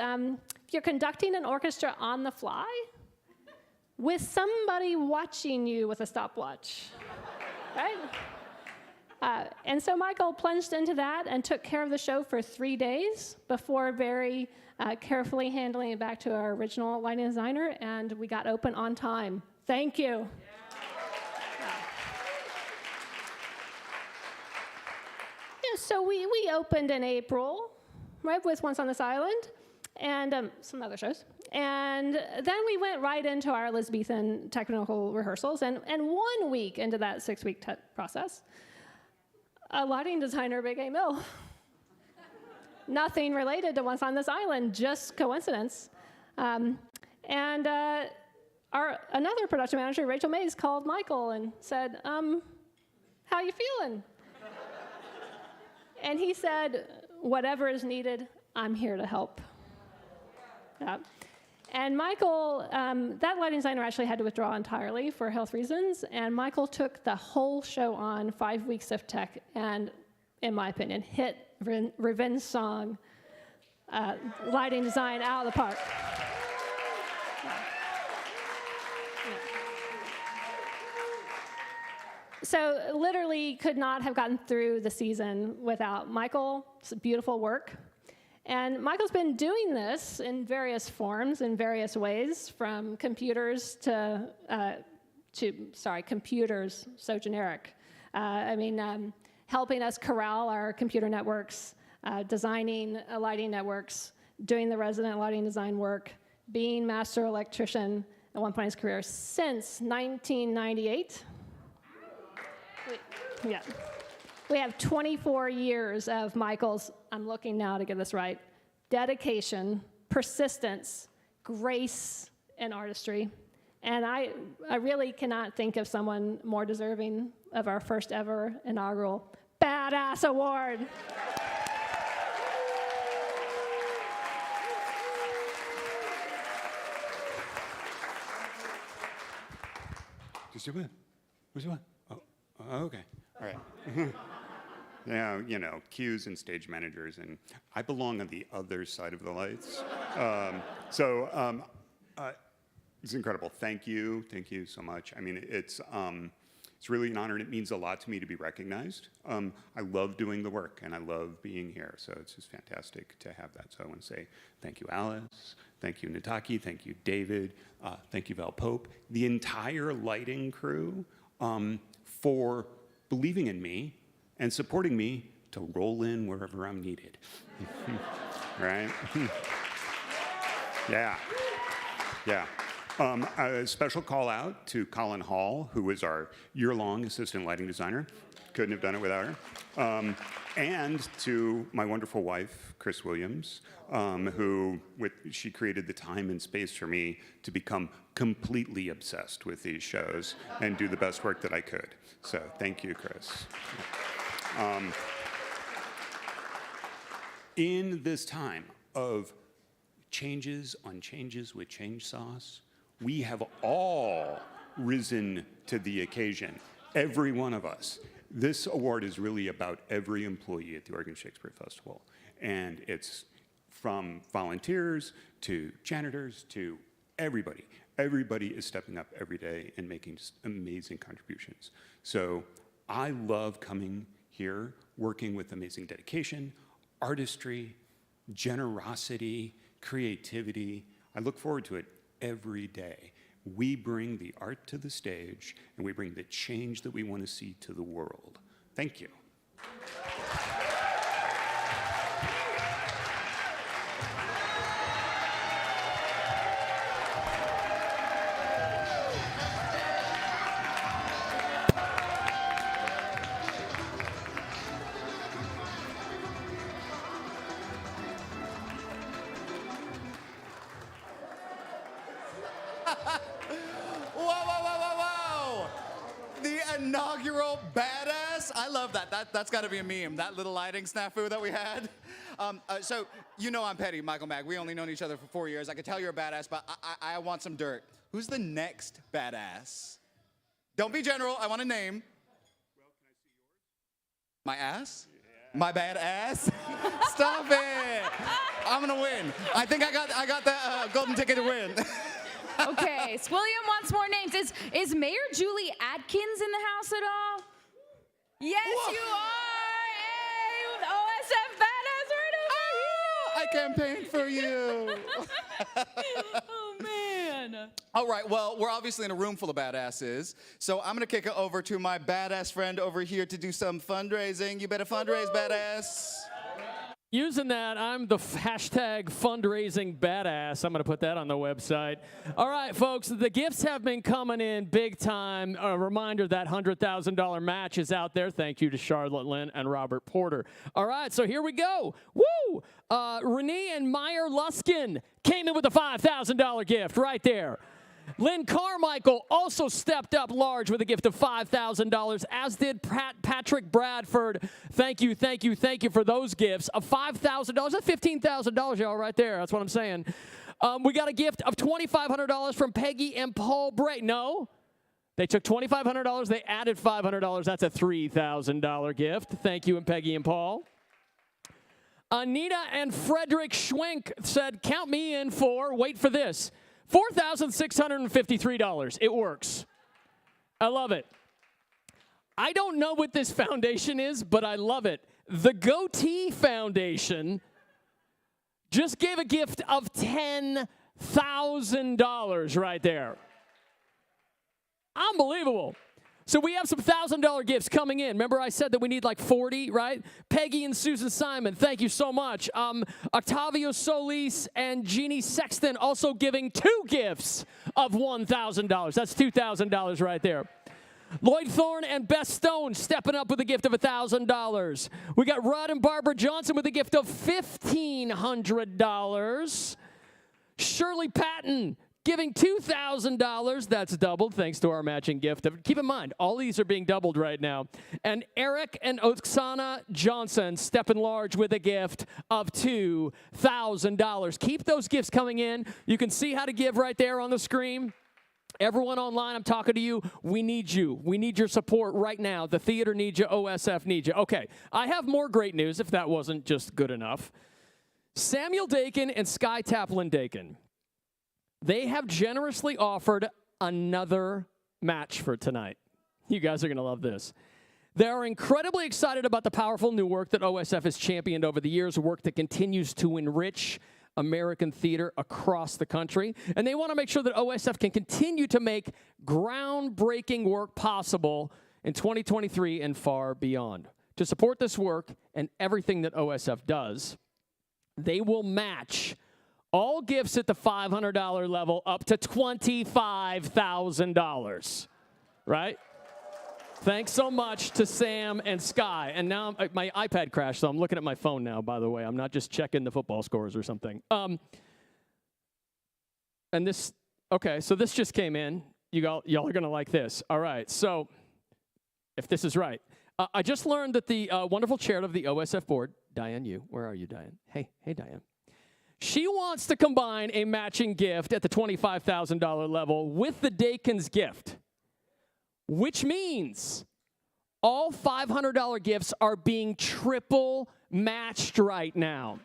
you're conducting an orchestra on the fly with somebody watching you with a stopwatch, right? And so Michael plunged into that and took care of the show for 3 days before very carefully handling it back to our original lighting designer, and we got open on time. Thank you. So we opened in April, right, with Once on This Island, and some other shows. And then we went right into our Elizabethan technical rehearsals, and 1 week into that 6-week process, a lighting designer became ill. Nothing related to Once on This Island, just coincidence. Another production manager, Rachel Mays, called Michael and said, "How you feeling?" And he said, "Whatever is needed, I'm here to help." And Michael, that lighting designer actually had to withdraw entirely for health reasons, and Michael took the whole show on, 5 weeks of tech, and, in my opinion, hit revenge song lighting design out of the park. So literally could not have gotten through the season without Michael's beautiful work. And Michael's been doing this in various forms, in various ways, from computers to computers, so generic. Helping us corral our computer networks, designing lighting networks, doing the resident lighting design work, being master electrician at one point in his career since 1998. Yeah. We have 24 years of Michael's, I'm looking now to get this right, dedication, persistence, grace, and artistry. And I really cannot think of someone more deserving of our first ever inaugural Badass Award. Just do it. Who's the one? Oh, okay. All right. Now, you know, cues and stage managers, and I belong on the other side of the lights. It's incredible. Thank you so much. I mean, it's really an honor, and it means a lot to me to be recognized. I love doing the work, and I love being here, so it's just fantastic to have that. So I want to say thank you, Alice. Thank you, Nataki. Thank you, David. Thank you, Val Pope. The entire lighting crew for believing in me and supporting me to roll in wherever I'm needed. Right? Yeah. A special call out to Colin Hall, who was our year-long assistant lighting designer. Couldn't have done it without her. And to my wonderful wife, Chris Williams, she created the time and space for me to become completely obsessed with these shows and do the best work that I could. So thank you, Chris. In this time of changes on changes with change sauce, we have all risen to the occasion, every one of us. This award is really about every employee at the Oregon Shakespeare Festival. And it's from volunteers to janitors to everybody. Everybody is stepping up every day and making just amazing contributions. So I love coming here, working with amazing dedication, artistry, generosity, creativity. I look forward to it every day. We bring the art to the stage, and we bring the change that we want to see to the world. Thank you. Inaugural badass. I love that. That's got to be a meme. That little lighting snafu that we had. So you know I'm petty, Michael Mack. We only known each other for 4 years. I could tell you're a badass, but I want some dirt. Who's the next badass? Don't be general. I want a name. Well, can I see yours? My ass? Yeah. My bad ass? Stop it. I'm gonna win. I think I got the golden ticket to win. Okay, William wants more names. Is Mayor Julie Atkins in the house at all? Yes, whoa. You are a OSF badass right over here. I campaigned for you. Oh, man. All right, well, we're obviously in a room full of badasses, so I'm going to kick it over to my badass friend over here to do some fundraising. You better fundraise, badass. Using that, I'm the hashtag fundraising badass. I'm going to put that on the website. All right, folks, the gifts have been coming in big time. A reminder that $100,000 match is out there. Thank you to Charlotte Lynn and Robert Porter. All right, so here we go. Woo! Renee and Meyer Luskin came in with a $5,000 gift right there. Lynn Carmichael also stepped up large with a gift of $5,000, as did Patrick Bradford. Thank you for those gifts of $5,000. That's $15,000, y'all, right there. That's what I'm saying. We got a gift of $2,500 from Peggy and Paul Bray. No, they took $2,500. They added $500. That's a $3,000 gift. Thank you, and Peggy and Paul. Anita and Frederick Schwenk said, count me in for, wait for this, $4,653. It works. I love it. I don't know what this foundation is, but I love it. The Goatee Foundation just gave a gift of $10,000 right there. Unbelievable. So we have some $1,000 gifts coming in. Remember I said that we need like 40, right? Peggy and Susan Simon, thank you so much. Octavio Solis and Jeannie Sexton also giving 2 gifts of $1,000. That's $2,000 right there. Lloyd Thorne and Beth Stone stepping up with a gift of $1,000. We got Rod and Barbara Johnson with a gift of $1,500. Shirley Patton giving $2,000. That's doubled thanks to our matching gift. Keep in mind, all these are being doubled right now. And Eric and Oksana Johnson stepping large with a gift of $2,000. Keep those gifts coming in. You can see how to give right there on the screen. Everyone online, I'm talking to you. We need you. We need your support right now. The theater needs you. OSF needs you. Okay, I have more great news if that wasn't just good enough. Samuel Dakin and Sky Taplin Dakin, they have generously offered another match for tonight. You guys are going to love this. They are incredibly excited about the powerful new work that OSF has championed over the years, work that continues to enrich American theater across the country. And they want to make sure that OSF can continue to make groundbreaking work possible in 2023 and far beyond. To support this work and everything that OSF does, they will match all gifts at the $500 level up to $25,000, right? Thanks so much to Sam and Sky. And now my iPad crashed, so I'm looking at my phone now, by the way. I'm not just checking the football scores or something. And this, okay, so this just came in. Y'all are going to like this. All right, so if this is right. I just learned that the wonderful chair of the OSF board, Diane Yu, where are you, Diane? Hey, Diane. She wants to combine a matching gift at the $25,000 level with the Dakin's gift, which means all $500 gifts are being triple matched right now.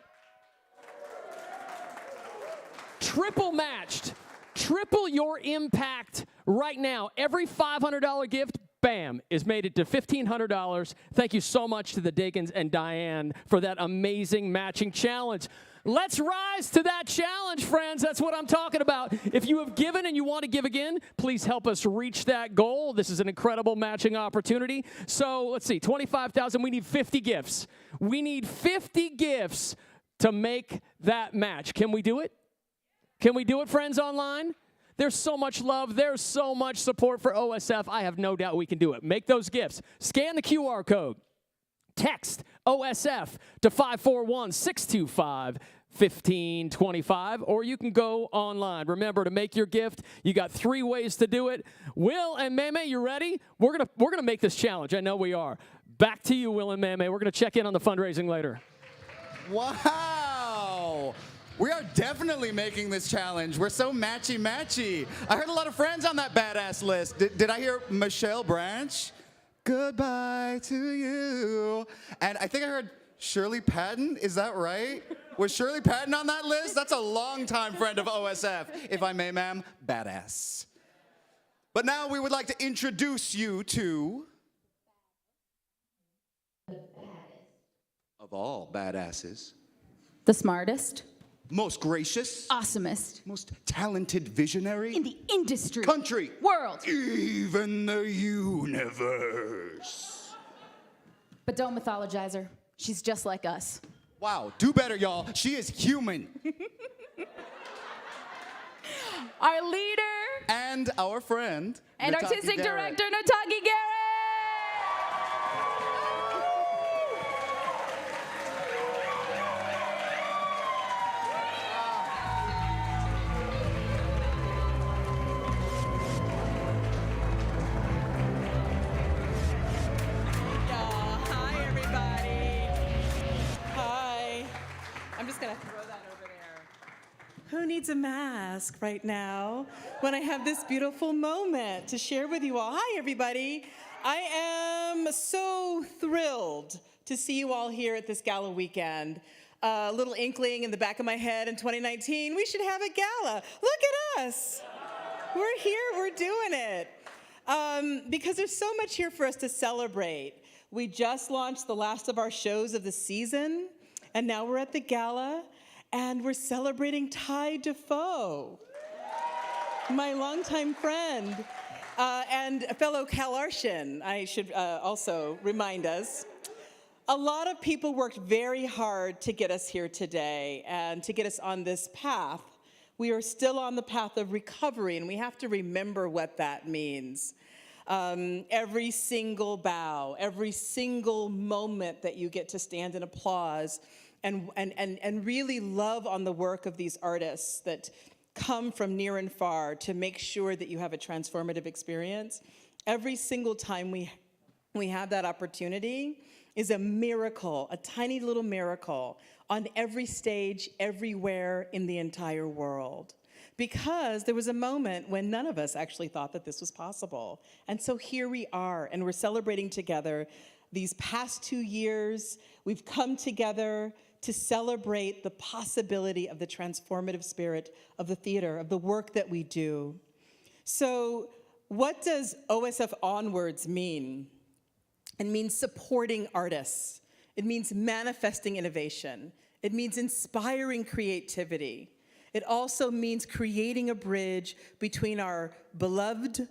Triple matched. Triple your impact right now. Every $500 gift, bam, is made it to $1,500. Thank you so much to the Dakins and Diane for that amazing matching challenge. Let's rise to that challenge, friends. That's what I'm talking about. If you have given and you want to give again, please help us reach that goal. This is an incredible matching opportunity. So let's see, 25,000, we need 50 gifts. We need 50 gifts to make that match. Can we do it? Can we do it, friends online? There's so much love. There's so much support for OSF. I have no doubt we can do it. Make those gifts. Scan the QR code. Text OSF to 541-625-1525, or you can go online. Remember, to make your gift, you got 3 ways to do it. Will and Meme, you ready? We're gonna make this challenge. I know we are. Back to you, Will and Meme. We're gonna check in on the fundraising later. Wow. We are definitely making this challenge. We're so matchy-matchy. I heard a lot of friends on that badass list. Did I hear Michelle Branch? Goodbye to you. And I think I heard Shirley Patton. Is that right? Was Shirley Patton on that list? That's a longtime friend of OSF. If I may, ma'am, badass. But now we would like to introduce you to of all badasses, the smartest, most gracious, awesomest, most talented visionary in the industry, country, world, even the universe. But don't mythologize her. She's just like us. Wow, do better, y'all. She is human. Our leader and our friend and Nataki artistic Garrett. director Nataki Garrett. I'm just gonna throw that over there. Who needs a mask right now when I have this beautiful moment to share with you all? Hi, everybody. I am so thrilled to see you all here at this gala weekend. a little inkling in the back of my head in 2019, we should have a gala. Look at us. We're here, we're doing it. Because there's so much here for us to celebrate. We just launched the last of our shows of the season, and now we're at the gala, and we're celebrating Ty Defoe, my longtime friend, and a fellow CalArtian, I should also remind us. A lot of people worked very hard to get us here today and to get us on this path. We are still on the path of recovery, and we have to remember what that means. Every single bow, every single moment that you get to stand and applause and really love on the work of these artists that come from near and far to make sure that you have a transformative experience. Every single time we have that opportunity is a miracle, a tiny little miracle on every stage, everywhere in the entire world. Because there was a moment when none of us actually thought that this was possible. And so here we are, and we're celebrating together these past 2 years. We've come together to celebrate the possibility of the transformative spirit of the theater, of the work that we do. So what does OSF Onwards mean? It means supporting artists. It means manifesting innovation. It means inspiring creativity. It also means creating a bridge between our beloved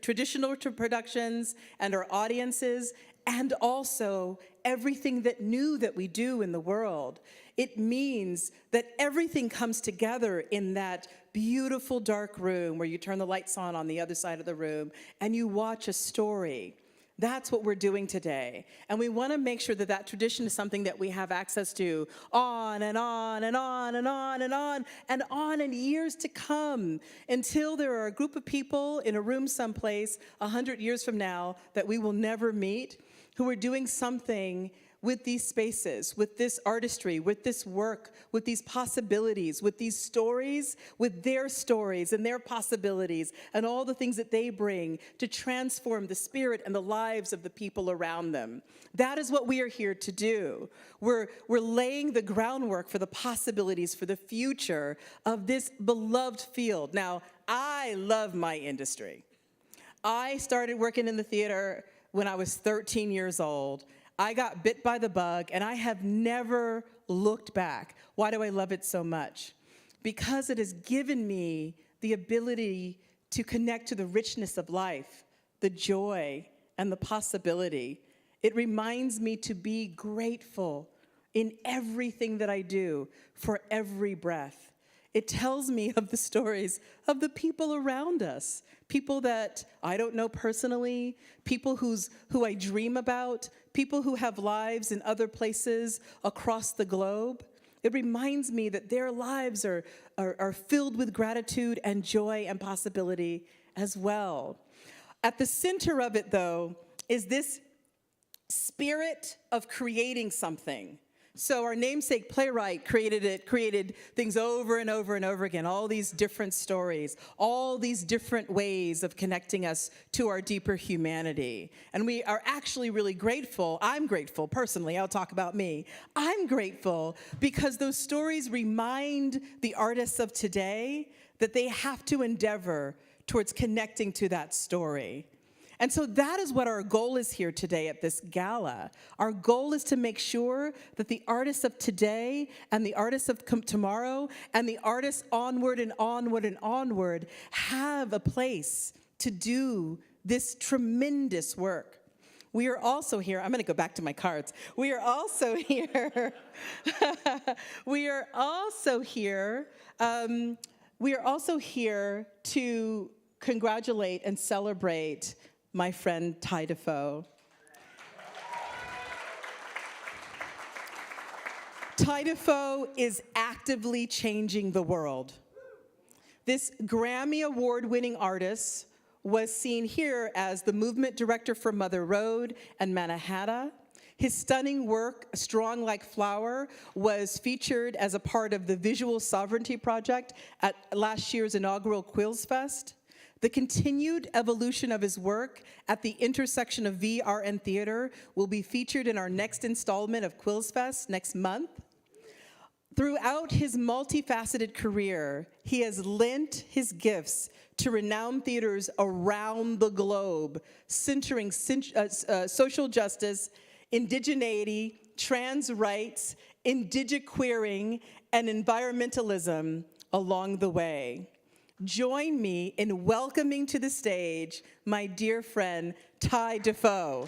traditional productions and our audiences, and also everything that new that we do in the world. It means that everything comes together in that beautiful dark room where you turn the lights on the other side of the room and you watch a story. That's what we're doing today. And we want to make sure that that tradition is something that we have access to on and on and on and on and on and on in years to come, until there are a group of people in a room someplace 100 years from now that we will never meet, who are doing something with these spaces, with this artistry, with this work, with these possibilities, with these stories, with their stories and their possibilities and all the things that they bring to transform the spirit and the lives of the people around them. That is what we are here to do. We're laying the groundwork for the possibilities for the future of this beloved field. Now, I love my industry. I started working in the theater when I was 13 years old. I got bit by the bug, and I have never looked back. Why do I love it so much? Because it has given me the ability to connect to the richness of life, the joy, and the possibility. It reminds me to be grateful in everything that I do, for every breath. It tells me of the stories of the people around us, people that I don't know personally, people who I dream about, people who have lives in other places across the globe. It reminds me that their lives are filled with gratitude and joy and possibility as well. At the center of it, though, is this spirit of creating something. So our namesake playwright created things over and over and over again, all these different stories, all these different ways of connecting us to our deeper humanity. And we are actually really grateful. I'm grateful, personally, I'll talk about me. I'm grateful because those stories remind the artists of today that they have to endeavor towards connecting to that story. And so that is what our goal is here today at this gala. Our goal is to make sure that the artists of today and the artists of tomorrow and the artists onward and onward and onward have a place to do this tremendous work. We are also here, I'm gonna go back to my cards. We are also here, we are also here to congratulate and celebrate my friend Ty Defoe. Ty Defoe is actively changing the world. This Grammy Award-winning artist was seen here as the movement director for Mother Road and Mannahatta. His stunning work, Strong Like Flower, was featured as a part of the Visual Sovereignty Project at last year's inaugural Quills Fest. The continued evolution of his work at the intersection of VR and theater will be featured in our next installment of Quills Fest next month. Throughout his multifaceted career, he has lent his gifts to renowned theaters around the globe, centering social justice, indigeneity, trans rights, indigiqueering, and environmentalism along the way. Join me in welcoming to the stage my dear friend, Ty Defoe.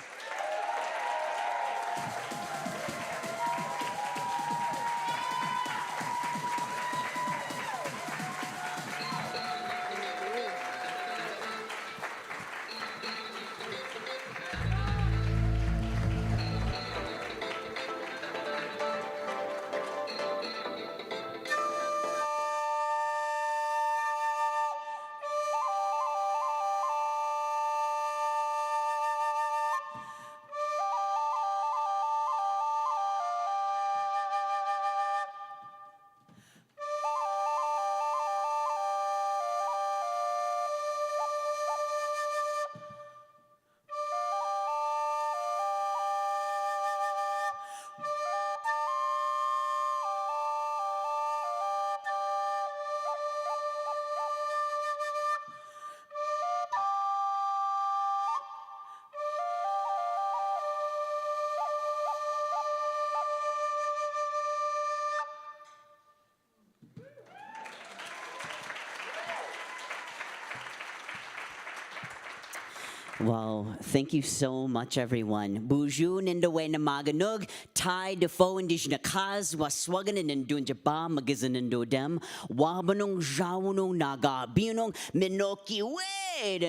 Well, thank you so much, everyone. Buju nindawe na maganog, Ty Defoe indishna kaz, waswagan nindunjaba magazinindodem, wabanong jawunong naga, binong minoki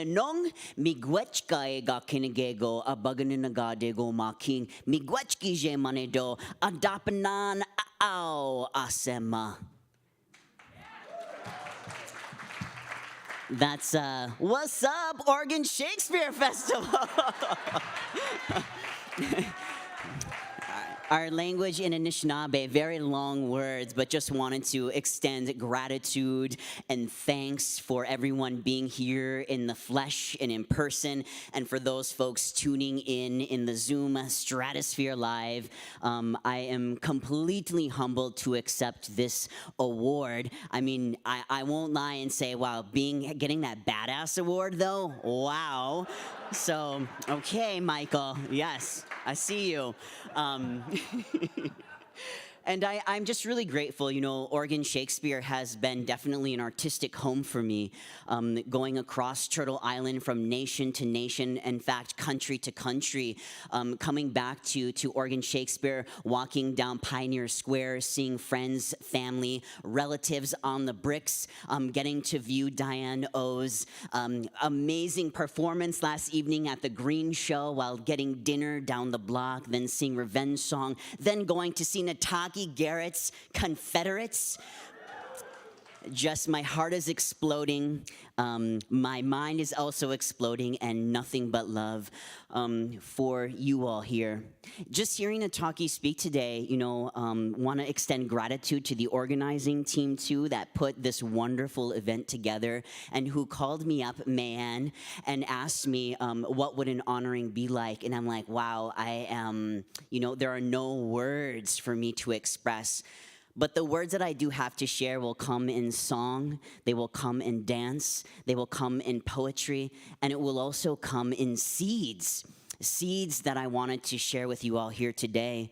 nong migwechka ga kinigego, abaganinagadego making, migwechki je manedo, adapanan ao asema. That's, what's up, Oregon Shakespeare Festival? Our language in Anishinaabe, very long words, but just wanted to extend gratitude and thanks for everyone being here in the flesh and in person, and for those folks tuning in the Zoom Stratosphere Live. I am completely humbled to accept this award. I mean, I won't lie and say, wow, getting that badass award though, wow. So, okay, Michael, yes, I see you. And I'm just really grateful. You know, Oregon Shakespeare has been definitely an artistic home for me, going across Turtle Island from nation to nation, in fact, country to country, coming back to Oregon Shakespeare, walking down Pioneer Square, seeing friends, family, relatives on the bricks, getting to view Diane O's amazing performance last evening at the Green Show while getting dinner down the block, then seeing Revenge Song, then going to see Nataki Garrett's Confederates. Just my heart is exploding, my mind is also exploding, and nothing but love for you all here. Just hearing Nataki speak today, you know, want to extend gratitude to the organizing team too that put this wonderful event together, and who called me up, Maelyn, and asked me what would an honoring be like, and I'm like, wow, I am, you know, there are no words for me to express. But the words that I do have to share will come in song, they will come in dance, they will come in poetry, and it will also come in seeds that I wanted to share with you all here today.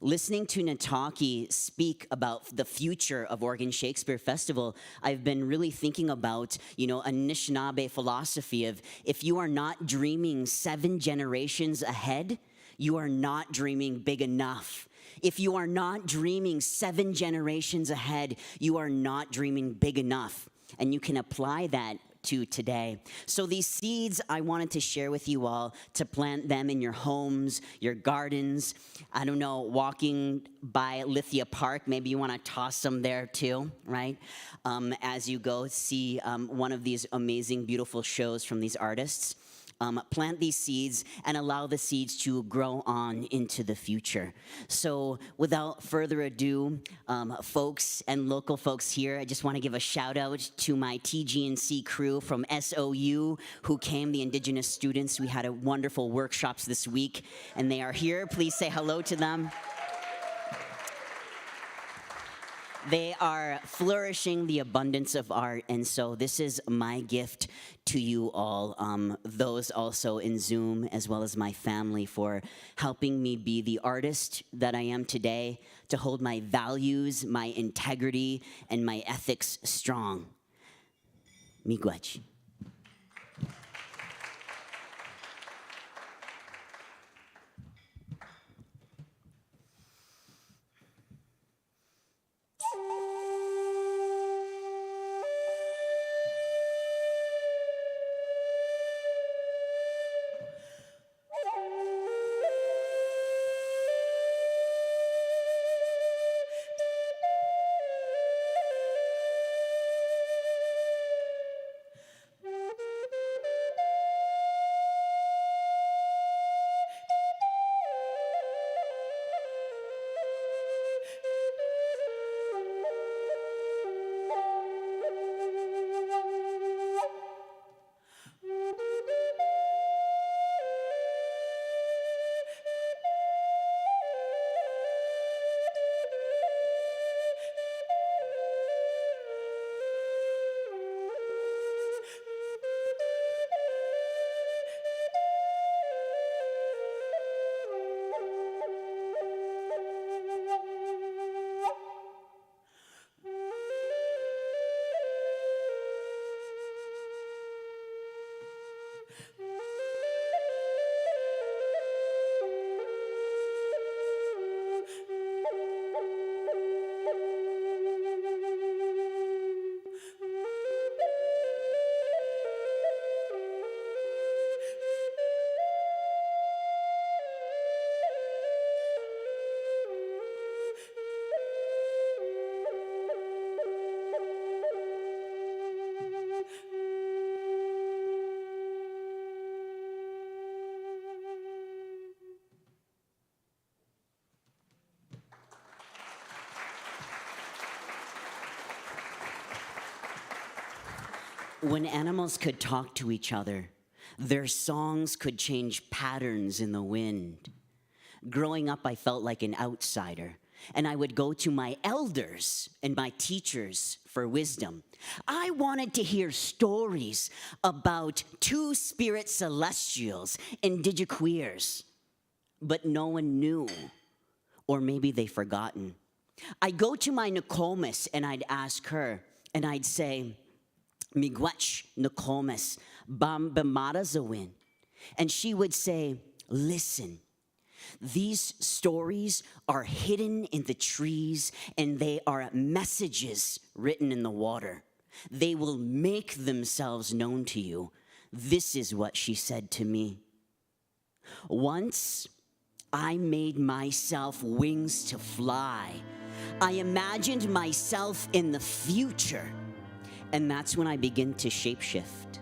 Listening to Nataki speak about the future of Oregon Shakespeare Festival, I've been really thinking about, you know, Anishinaabe philosophy of if you are not dreaming 7 generations ahead, you are not dreaming big enough. If you are not dreaming 7 generations ahead, you are not dreaming big enough. And you can apply that to today. So these seeds I wanted to share with you all, to plant them in your homes, your gardens. I don't know, walking by Lithia Park, maybe you want to toss them there too, right? As you go see one of these amazing, beautiful shows from these artists. plant these seeds and allow the seeds to grow on into the future. So without further ado, folks and local folks here, I just want to give a shout out to my TG&C crew from SOU who came, the Indigenous students. We had a wonderful workshops this week, and they are here. Please say hello to them. They are flourishing the abundance of art, and so this is my gift to you all, those also in Zoom, as well as my family, for helping me be the artist that I am today, to hold my values, my integrity, and my ethics strong. Miigwech. When animals could talk to each other, their songs could change patterns in the wind. Growing up, I felt like an outsider, and I would go to my elders and my teachers for wisdom. I wanted to hear stories about two spirit celestials, indigiqueers, but no one knew, or maybe they've forgotten. I'd go to my Nokomis and I'd ask her, and I'd say, Miigwech Nokomis, Bambamadazawin. And she would say, listen, these stories are hidden in the trees and they are messages written in the water. They will make themselves known to you. This is what she said to me. Once I made myself wings to fly. I imagined myself in the future. And that's when I begin to shapeshift.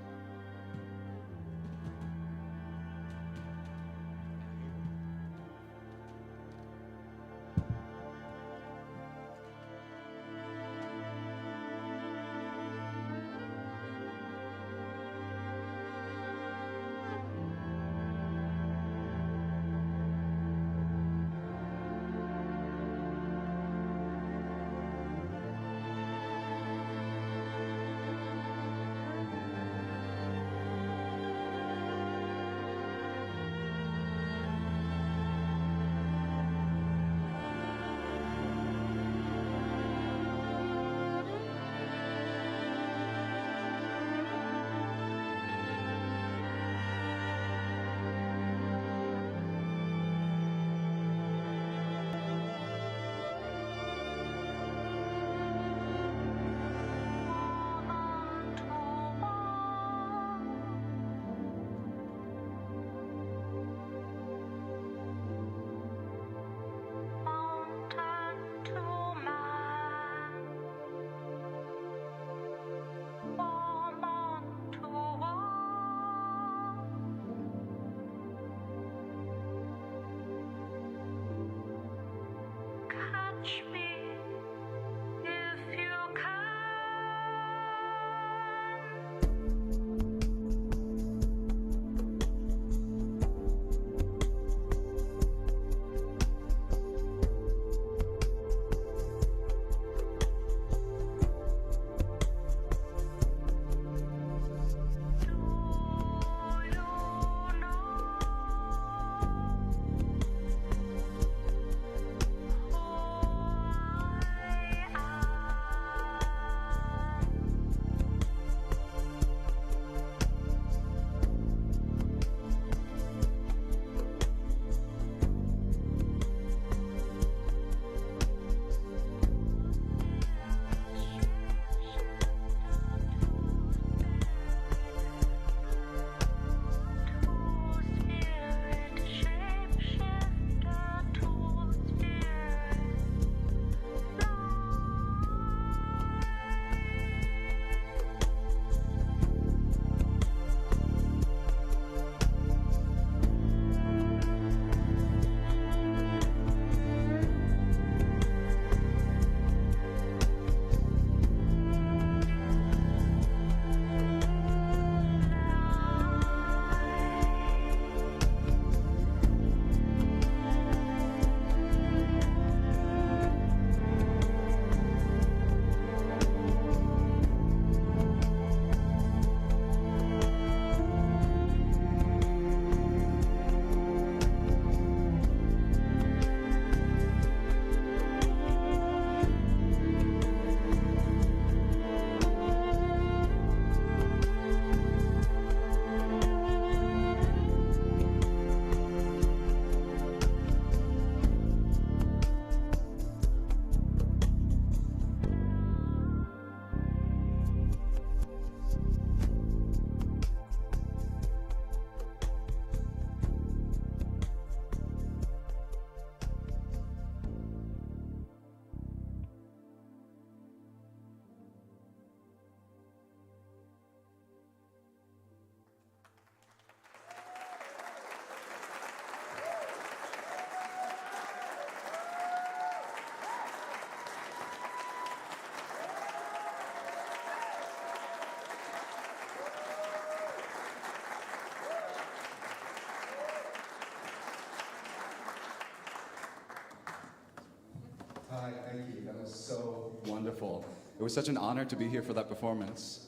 Ty, thank you. That was so wonderful. It was such an honor to be here for that performance.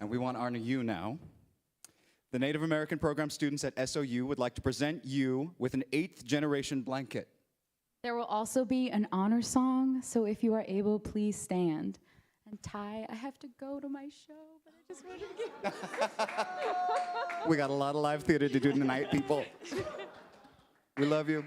And we want to honor you now. The Native American program students at SOU would like to present you with an 8th generation blanket. There will also be an honor song, so if you are able, please stand. And Ty, I have to go to my show, but I just wanted to get... We got a lot of live theater to do tonight, people. We love you.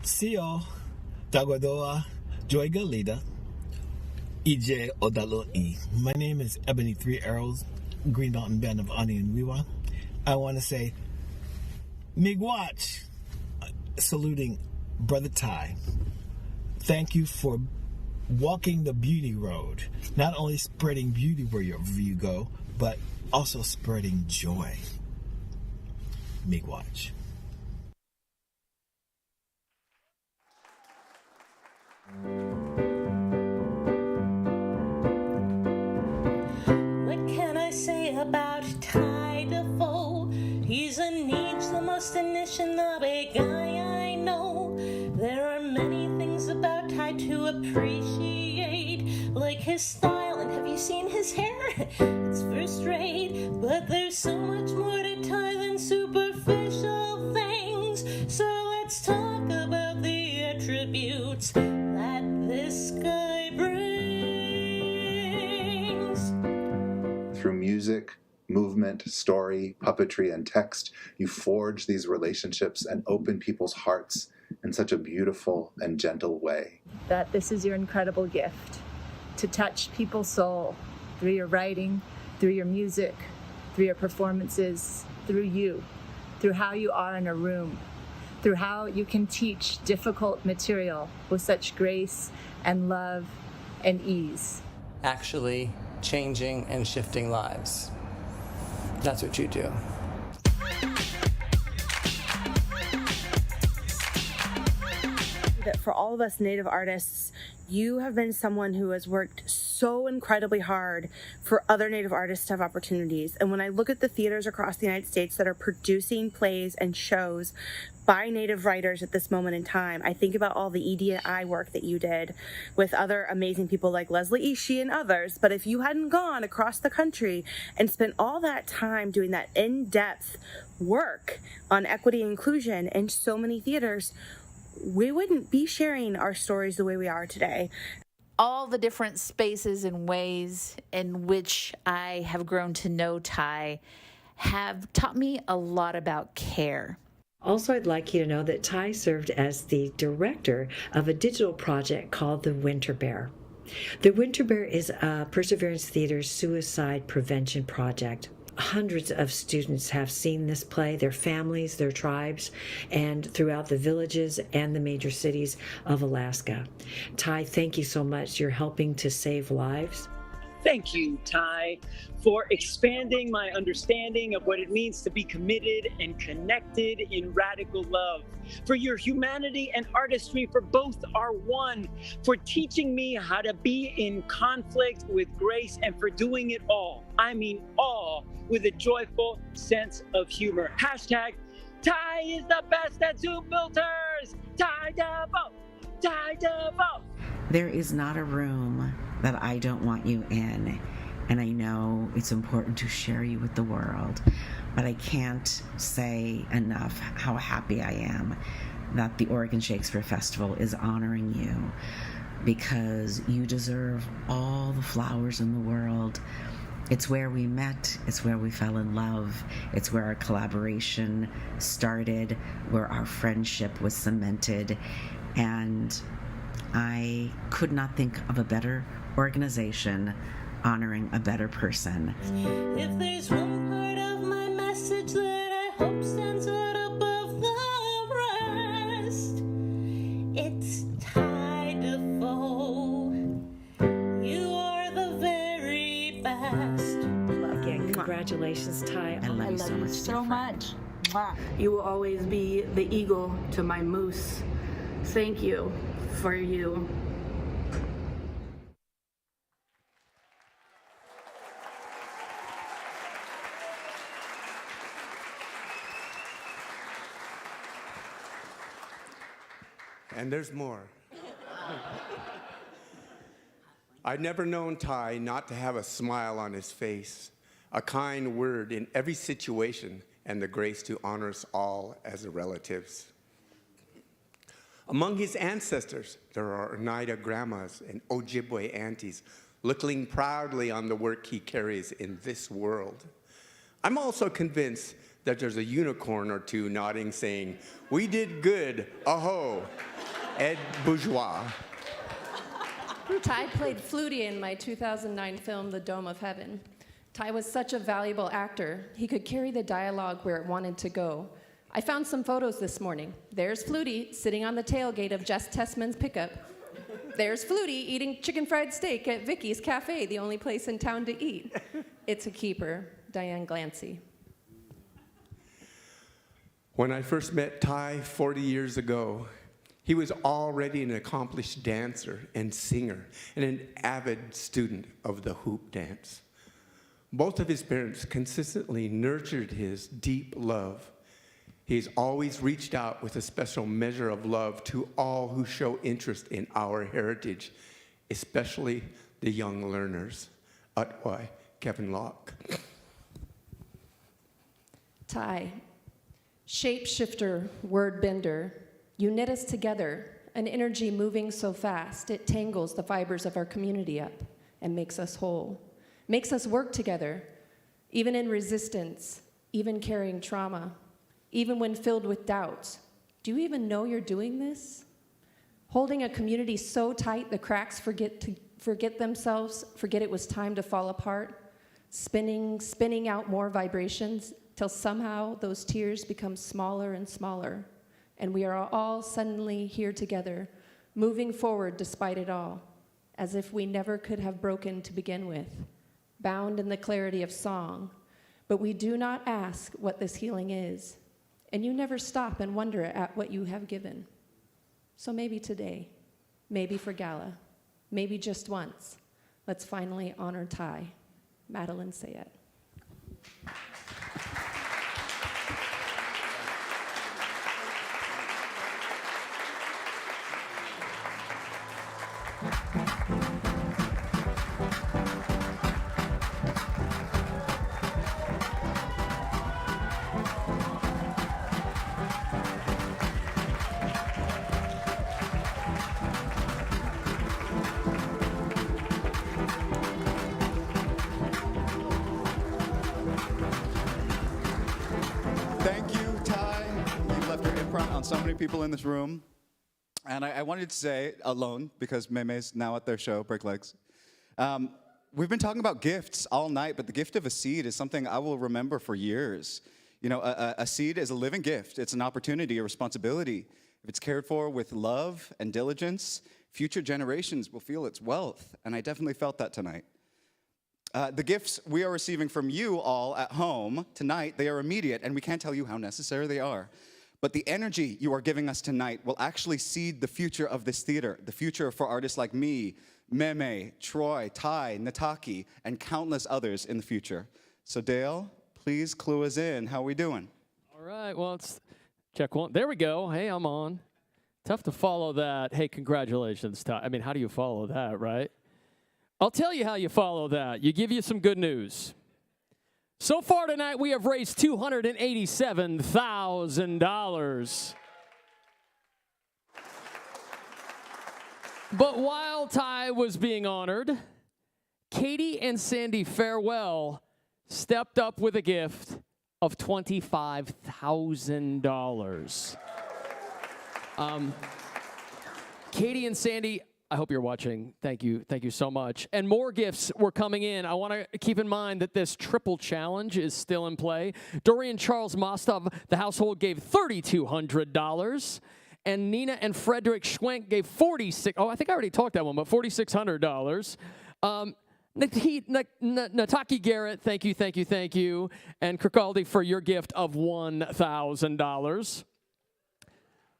Sio, Tagodoa, Joy Galida, EJ Odalo'i. My name is Ebony Three Arrows, Green Mountain Band of Ani and Wiwa. I want to say, Miigwech, saluting Brother Ty. Thank you for walking the beauty road. Not only spreading beauty wherever you go, but also spreading joy. Miigwech. What can I say about Ty Defoe? He's a needs the most Anishinaabe guy I know. There are many things about Ty to appreciate, like his style, and have you seen his hair? It's first rate, but there's so much more to Ty than superficial things. So let's talk about the attributes that this guy brings. Through music, movement, story, puppetry, and text, you forge these relationships and open people's hearts in such a beautiful and gentle way. That this is your incredible gift, to touch people's soul through your writing, through your music, through your performances, through you, through how you are in a room, through how you can teach difficult material with such grace and love and ease. Actually changing and shifting lives. That's what you do. That for all of us Native artists, you have been someone who has worked so incredibly hard for other Native artists to have opportunities. And when I look at the theaters across the United States that are producing plays and shows by Native writers at this moment in time, I think about all the ED&I work that you did with other amazing people like Leslie Ishii and others. But if you hadn't gone across the country and spent all that time doing that in-depth work on equity and inclusion in so many theaters, we wouldn't be sharing our stories the way we are today. All the different spaces and ways in which I have grown to know Ty have taught me a lot about care. Also, I'd like you to know that Ty served as the director of a digital project called The Winter Bear. The Winter Bear is a Perseverance Theater's suicide prevention project. Hundreds of students have seen this play, their families, their tribes, and throughout the villages and the major cities of Alaska. Ty, thank you so much. You're helping to save lives. Thank you, Ty, for expanding my understanding of what it means to be committed and connected in radical love, for your humanity and artistry, for both are one, for teaching me how to be in conflict with grace, and for doing it all, I mean all, with a joyful sense of humor. Hashtag, Ty is the best at Zoom filters! Ty Defoe! Ty Defoe! There is not a room that I don't want you in, and I know it's important to share you with the world, but I can't say enough how happy I am that the Oregon Shakespeare Festival is honoring you, because you deserve all the flowers in the world. It's where we met, it's where we fell in love, it's where our collaboration started, where our friendship was cemented, and I could not think of a better organization honoring a better person. If there's one part of my message that I hope stands out above the rest, it's Ty Defoe. You are the very best. Again, congratulations, Ty. I love you so much. So much. You will always be the eagle to my moose. Thank you for you. And there's more. I've never known Ty not to have a smile on his face, a kind word in every situation, and the grace to honor us all as relatives. Among his ancestors, there are Oneida grandmas and Ojibwe aunties looking proudly on the work he carries in this world. I'm also convinced that there's a unicorn or two nodding saying, "We did good, aho." Ed Bourgeois. Ty played Flutie in my 2009 film, The Dome of Heaven. Ty was such a valuable actor. He could carry the dialogue where it wanted to go. I found some photos this morning. There's Flutie sitting on the tailgate of Jess Tessman's pickup. There's Flutie eating chicken fried steak at Vicky's Cafe, the only place in town to eat. It's a keeper, Diane Glancy. When I first met Ty 40 years ago, he was already an accomplished dancer and singer and an avid student of the hoop dance. Both of his parents consistently nurtured his deep love. He's always reached out with a special measure of love to all who show interest in our heritage, especially the young learners. Utwai, Kevin Locke. Ty, shapeshifter, word bender, you knit us together, an energy moving so fast it tangles the fibers of our community up and makes us whole, makes us work together, even in resistance, even carrying trauma, even when filled with doubts. Do you even know you're doing this? Holding a community so tight the cracks forget themselves, forget it was time to fall apart, spinning out more vibrations till somehow those tears become smaller and smaller, and we are all suddenly here together, moving forward despite it all, as if we never could have broken to begin with, bound in the clarity of song. But we do not ask what this healing is, and you never stop and wonder at what you have given. So maybe today, maybe for Gala, maybe just once, let's finally honor Ty. Maelyn, say it. Thank you, Ty. You've left your imprint on so many people in this room. And I wanted to say, alone, because Meme's now at their show, Break Legs. We've been talking about gifts all night, but the gift of a seed is something I will remember for years. You know, a seed is a living gift. It's an opportunity, a responsibility. If it's cared for with love and diligence, future generations will feel its wealth. And I definitely felt that tonight. The gifts we are receiving from you all at home tonight, they are immediate, and we can't tell you how necessary they are. But the energy you are giving us tonight will actually seed the future of this theater, the future for artists like me, Meme, Troy, Ty, Nataki, and countless others in the future. So Dale, please clue us in. How are we doing? All right, well, it's check one. There we go. Hey, I'm on. Tough to follow that. Hey, congratulations, Ty. I mean, how do you follow that, right? I'll tell you how you follow that. You give you some good news. So far tonight, we have raised $287,000. But while Ty was being honored, Katie and Sandy Farewell stepped up with a gift of $25,000. Katie and Sandy, I hope you're watching. Thank you so much. And more gifts were coming in. I want to keep in mind that this triple challenge is still in play. Dorian Charles Mostov, the household, gave $3,200. And Nina and Frederick Schwenk gave I think I already talked that one, but $4,600. Nataki Garrett, thank you. And Kirkaldi for your gift of $1,000.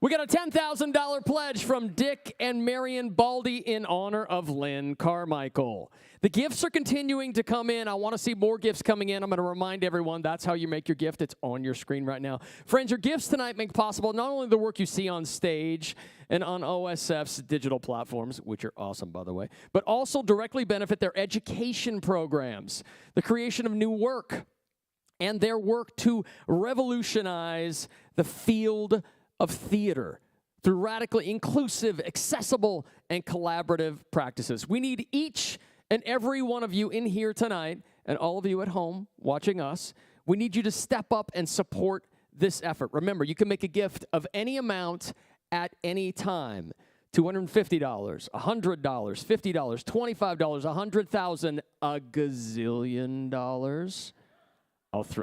We got a $10,000 pledge from Dick and Marion Baldy in honor of Lynn Carmichael. The gifts are continuing to come in. I want to see more gifts coming in. I'm going to remind everyone that's how you make your gift. It's on your screen right now. Friends, your gifts tonight make possible not only the work you see on stage and on OSF's digital platforms, which are awesome, by the way, but also directly benefit their education programs, the creation of new work, and their work to revolutionize the field of theater through radically inclusive, accessible, and collaborative practices. We need each and every one of you in here tonight, and all of you at home watching us. We need you to step up and support this effort. Remember, you can make a gift of any amount at any time. $250, $100, $50, $25, $100,000, a gazillion dollars.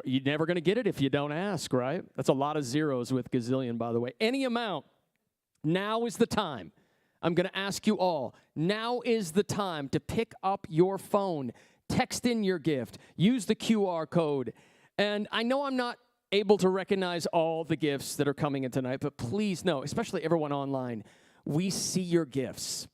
You're never going to get it if you don't ask, right? That's a lot of zeros with gazillion, by the way. Any amount. Now is the time. I'm going to ask you all. Now is the time to pick up your phone, text in your gift, use the QR code. And I know I'm not able to recognize all the gifts that are coming in tonight, but please know, especially everyone online, we see your gifts,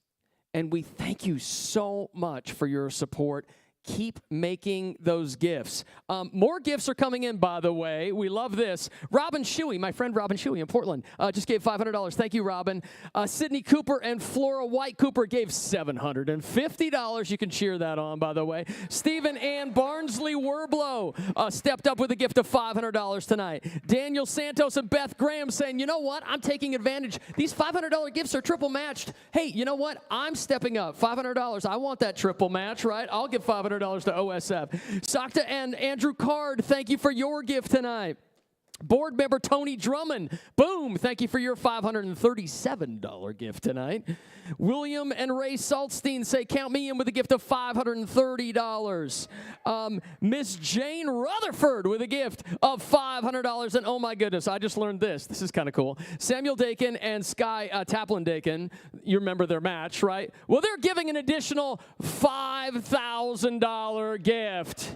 and we thank you so much for your support. Keep making those gifts. More gifts are coming in, by the way. We love this. Robin Shuey, my friend Robin Shuey in Portland, just gave $500. Thank you, Robin. Sydney Cooper and Flora White Cooper gave $750. You can cheer that on, by the way. Stephen Ann Barnsley Werblow stepped up with a gift of $500 tonight. Daniel Santos and Beth Graham saying, you know what? I'm taking advantage. These $500 gifts are triple matched. Hey, you know what? I'm stepping up. $500. I want that triple match, right? I'll give $500 to OSF. Sakta and Andrew Card, thank you for your gift tonight. Board member Tony Drummond, boom, thank you for your $537 gift tonight. William and Ray Saltstein say, count me in with a gift of $530. Miss Jane Rutherford with a gift of $500. And oh my goodness, I just learned this. This is kind of cool. Samuel Dakin and Sky Taplin Dakin, you remember their match, right? Well, they're giving an additional $5,000 gift.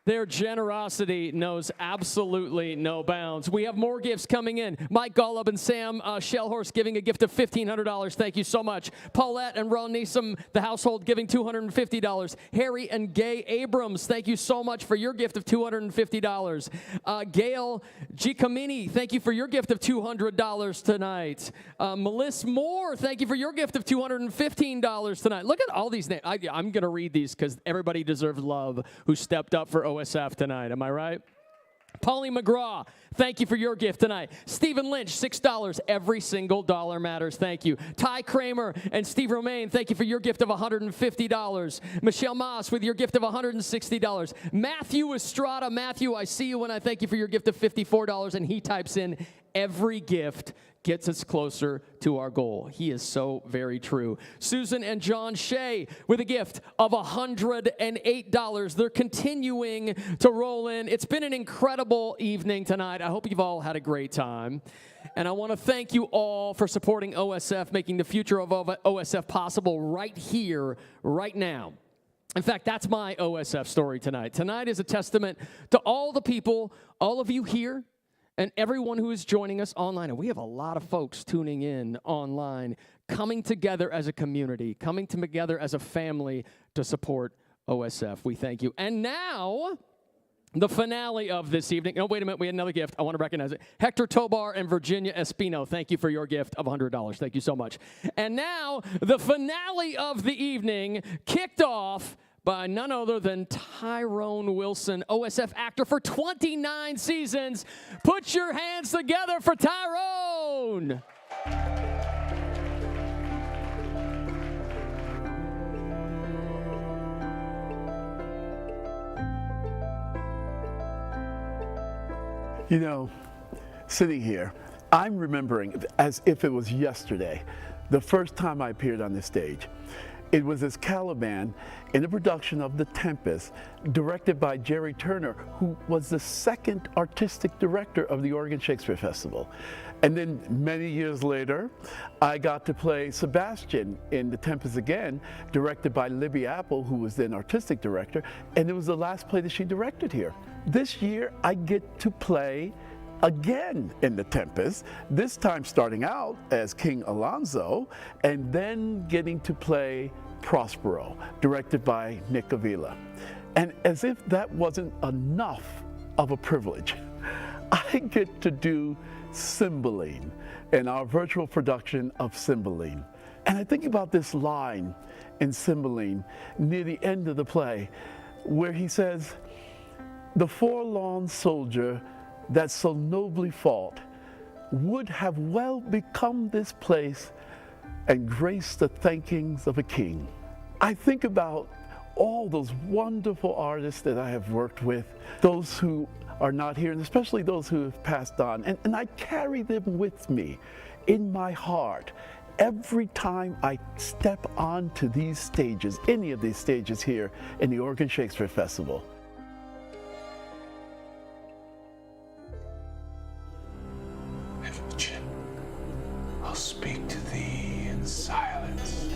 Their generosity knows absolutely no bounds. We have more gifts coming in. Mike Golub and Sam Shellhorse giving a gift of $1,500. Thank you so much. Paulette and Ron Neeson, the household, giving $250. Harry and Gay Abrams, thank you so much for your gift of $250. Gail Giacomini, thank you for your gift of $200 tonight. Melissa Moore, thank you for your gift of $215 tonight. Look at all these names. I'm going to read these because everybody deserves love who stepped up for OSF tonight. Am I right? Pauline McGraw, thank you for your gift tonight. Stephen Lynch, $6. Every single dollar matters. Thank you. Ty Kramer and Steve Romaine, thank you for your gift of $150. Michelle Moss with your gift of $160. Matthew Estrada, Matthew, I see you, and I thank you for your gift of $54. And he types in, every gift gets us closer to our goal. He is so very true. Susan and John Shea with a gift of $108. They're continuing to roll in. It's been an incredible evening tonight. I hope you've all had a great time. And I want to thank you all for supporting OSF, making the future of OSF possible right here, right now. In fact, that's my OSF story tonight. Tonight is a testament to all the people, all of you here, and everyone who is joining us online. And we have a lot of folks tuning in online, coming together as a community, coming together as a family to support OSF. We thank you. And now, the finale of this evening. Oh, wait a minute. We had another gift. I want to recognize it. Hector Tobar and Virginia Espino, thank you for your gift of $100. Thank you so much. And now, the finale of the evening, kicked off by none other than Tyrone Wilson, OSF actor for 29 seasons. Put your hands together for Tyrone. You know, sitting here, I'm remembering as if it was yesterday, the first time I appeared on this stage. It was as Caliban in a production of The Tempest, directed by Jerry Turner, who was the second artistic director of the Oregon Shakespeare Festival. And then many years later, I got to play Sebastian in The Tempest again, directed by Libby Apple, who was then artistic director, and it was the last play that she directed here. This year, I get to play again in The Tempest, this time starting out as King Alonzo, and then getting to play Prospero, directed by Nick Avila. And as if that wasn't enough of a privilege, I get to do Cymbeline in our virtual production of Cymbeline. And I think about this line in Cymbeline near the end of the play, where he says, "The forlorn soldier that so nobly fought would have well become this place and grace the thankings of a king." I think about all those wonderful artists that I have worked with, those who are not here, and especially those who have passed on. And I carry them with me in my heart every time I step onto these stages, any of these stages here in the Oregon Shakespeare Festival. Imogen, I'll speak to thee in silence.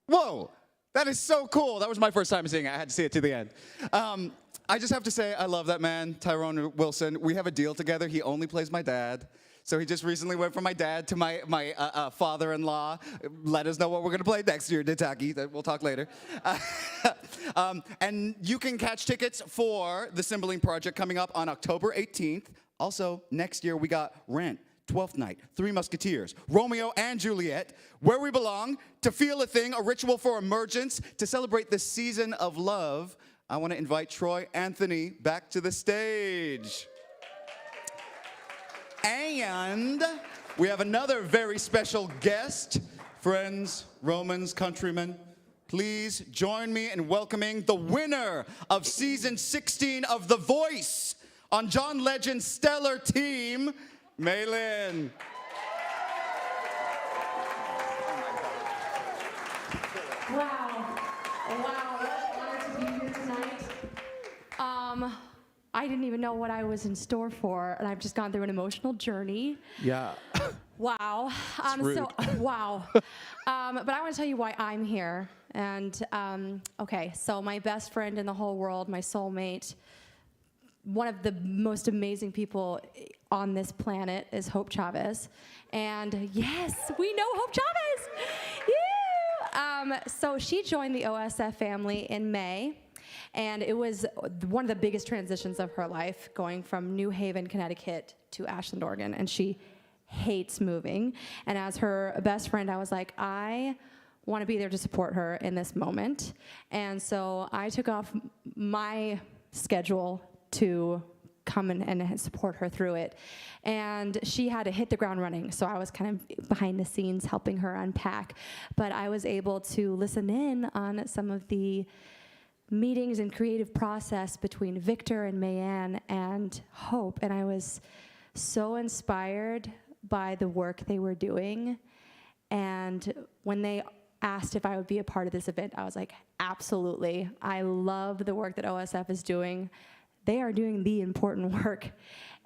Whoa, that is so cool. That was my first time seeing it. I had to see it to the end. I just have to say, I love that man, Tyrone Wilson. We have a deal together. He only plays my dad. So he just recently went from my dad to my father-in-law. Let us know what we're going to play next year, Ditaki. We'll talk later. And you can catch tickets for the Cymbeline Project coming up on October 18th. Also, next year we got Rent, Twelfth Night, Three Musketeers, Romeo and Juliet, Where We Belong, To Feel a Thing, A Ritual for Emergence. To celebrate this season of love, I want to invite Troy Anthony back to the stage. And we have another very special guest. Friends, Romans, countrymen, please join me in welcoming the winner of season 16 of The Voice on John Legend's stellar team, Maelyn. Wow. Wow, what an honor to be here tonight. I didn't even know what I was in store for, and I've just gone through an emotional journey. Yeah. Wow. Wow. But I want to tell you why I'm here. And, okay, so my best friend in the whole world, my soulmate, one of the most amazing people on this planet is Hope Chavez. And yes, we know Hope Chavez. Yeah. So she joined the OSF family in May. And it was one of the biggest transitions of her life, going from New Haven, Connecticut to Ashland, Oregon. And she hates moving. And as her best friend, I was like, I want to be there to support her in this moment. And so I took off my schedule to come and support her through it. And she had to hit the ground running, so I was kind of behind the scenes helping her unpack. But I was able to listen in on some of the meetings and creative process between Victor and Maelyn and Hope, and I was so inspired by the work they were doing. And when they asked if I would be a part of this event, I was like, absolutely. I love the work that OSF is doing. They are doing the important work.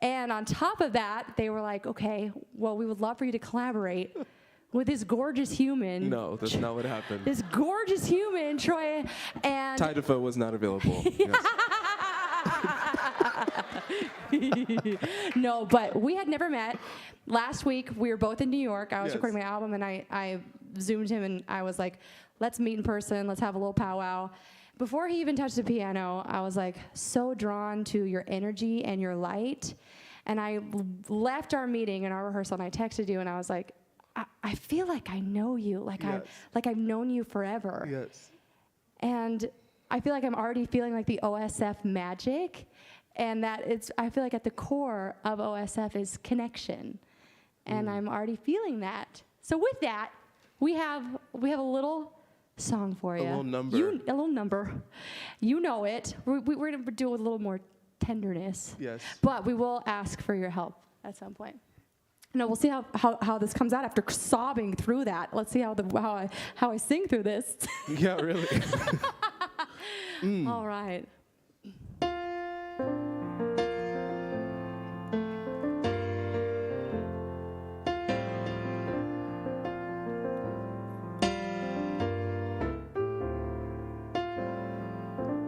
And on top of that, they were like, okay, well, we would love for you to collaborate with this gorgeous human. No, that's not what happened. This gorgeous human, Troy, and Ty Defoe was not available. No, but we had never met. Last week, we were both in New York. I was Yes. recording my album, and I Zoomed him, and I was like, let's meet in person. Let's have a little powwow. Before he even touched the piano, I was like so drawn to your energy and your light. And I left our meeting and our rehearsal, and I texted you, and I was like, I feel like I know you, like I've known you forever. Yes. And I feel like I'm already feeling like the OSF magic, and that I feel like at the core of OSF is connection, and I'm already feeling that. So with that, we have a little song for you. A little number. A little number. You know it. We're gonna do it with a little more tenderness. Yes. But we will ask for your help at some point. No, we'll see how this comes out after sobbing through that. Let's see how I sing through this. Yeah, really. All right.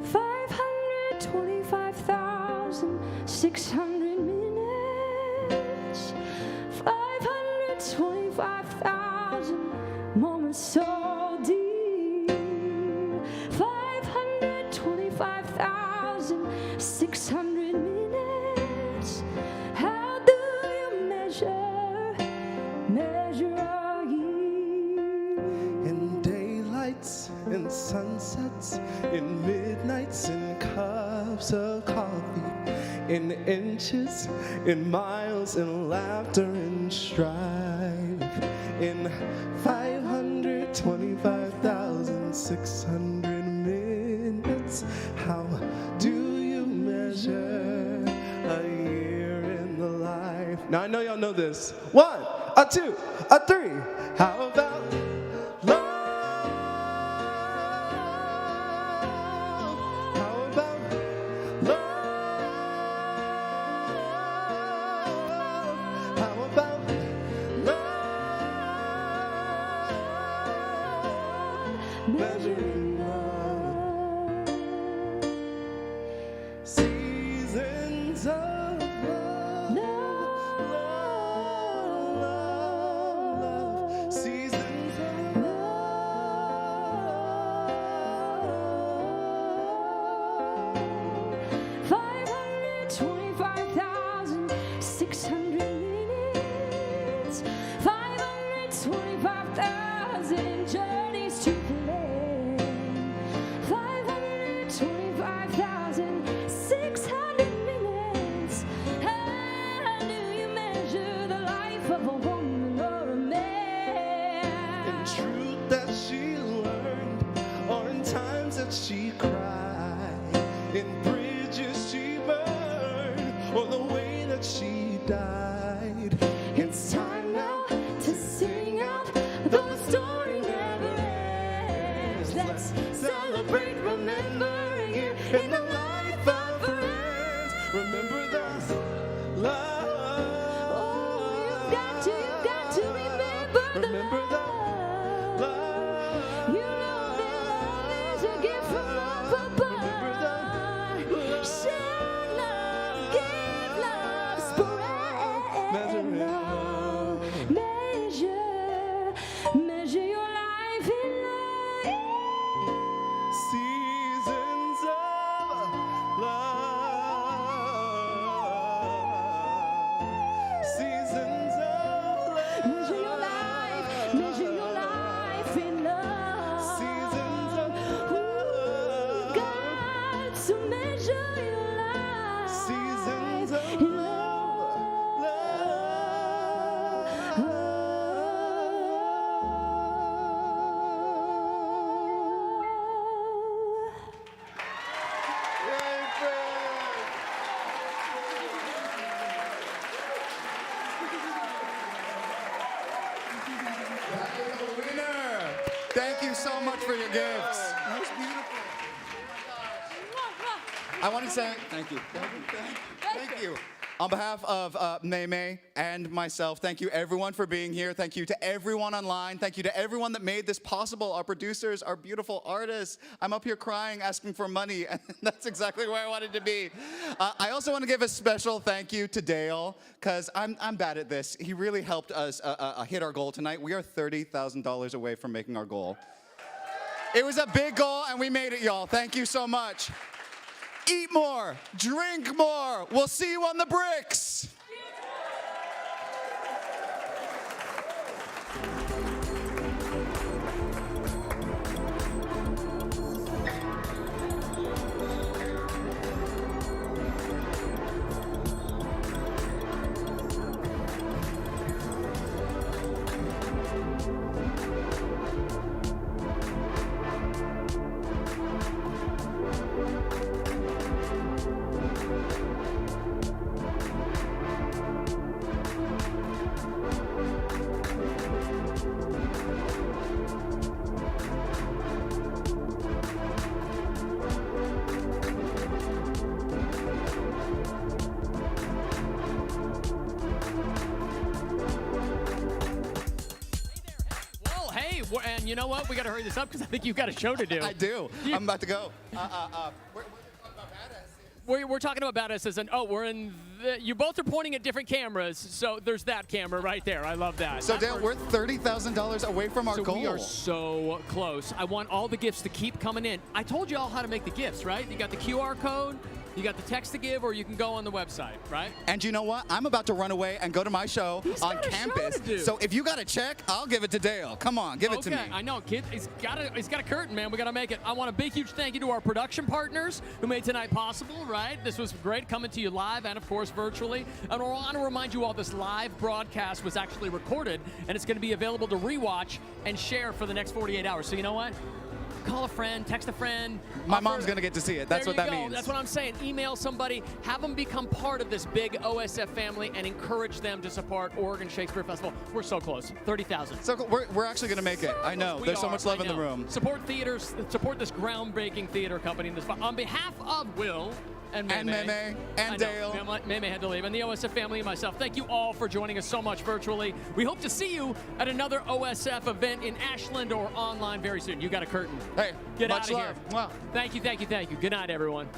$525,600 minutes, 525,000 moments so deep, 525,600 minutes. How do you measure a year? In daylights, in sunsets, in midnights, in cups of coffee, in inches, in miles, in laughter, in strife, in 525,600 minutes. How do you measure a year in the life? Now I know y'all know this. 1, a 2, a 3. How about love? How about love? How about love? Measuring love. Seasons of love. Love. Seasons of love. 525,600 minutes, 525,000 journeys to plan, 525,600 minutes. How do you measure the life of a woman or a man? in truth that she learned, or in times that she cried, in bridges she burned, or the way that she died. It's time now to sing out, though the story never ends. Let's celebrate remembering it in the life of friends. Remember that love. Oh, you've got to remember the Remember that love. You know that love is a gift from up above. Share love, give love, spread Measuring love. Measure your life in love. Seasons of love. Seasons of love. Measure your life in love. Seasons of Ooh, got to measure your life. Seasons of in Winner! Thank you so much for your gifts. That was beautiful. I want to say thank you. Thank you. On behalf of May and myself, thank you everyone for being here. Thank you to everyone online. Thank you to everyone that made this possible. Our producers, our beautiful artists. I'm up here crying, asking for money, and that's exactly where I wanted to be. I also want to give a special thank you to Dale, because I'm bad at this. He really helped us hit our goal tonight. We are $30,000 away from making our goal. It was a big goal, and we made it, y'all. Thank you so much. Eat more, drink more. We'll see you on the bricks. And you know what? We got to hurry this up because I think you've got a show to do. I do. I'm about to go. We're talking about badasses, and we're in. You both are pointing at different cameras, so there's that camera right there. I love that. So Dale, we're $30,000 away from our goal. We are so close. I want all the gifts to keep coming in. I told you all how to make the gifts, right? You got the QR code. You got the text to give, or you can go on the website, right? And you know what? I'm about to run away and go to my show on campus. So if you got a check, I'll give it to Dale. Come on, give it to me. Okay, I know, kid. He's got a curtain, man. We got to make it. I want a big, huge thank you to our production partners who made tonight possible, right? This was great coming to you live and, of course, virtually. And I want to remind you all this live broadcast was actually recorded, and it's going to be available to rewatch and share for the next 48 hours. So you know what? Call a friend, text a friend. My mom's going to get to see it. That's what that means. That's what I'm saying. Email somebody. Have them become part of this big OSF family and encourage them to support Oregon Shakespeare Festival. We're so close. 30,000. So we're actually going to make it. I know. There's so much love in the room. Support theaters. Support this groundbreaking theater company. On behalf of Will and Meme and Dale. Meme had to leave. And the OSF family and myself, thank you all for joining us so much virtually. We hope to see you at another OSF event in Ashland or online very soon. You got a curtain. Hey, get much out of love. here. Wow. Thank you, thank you, thank you. Good night, everyone.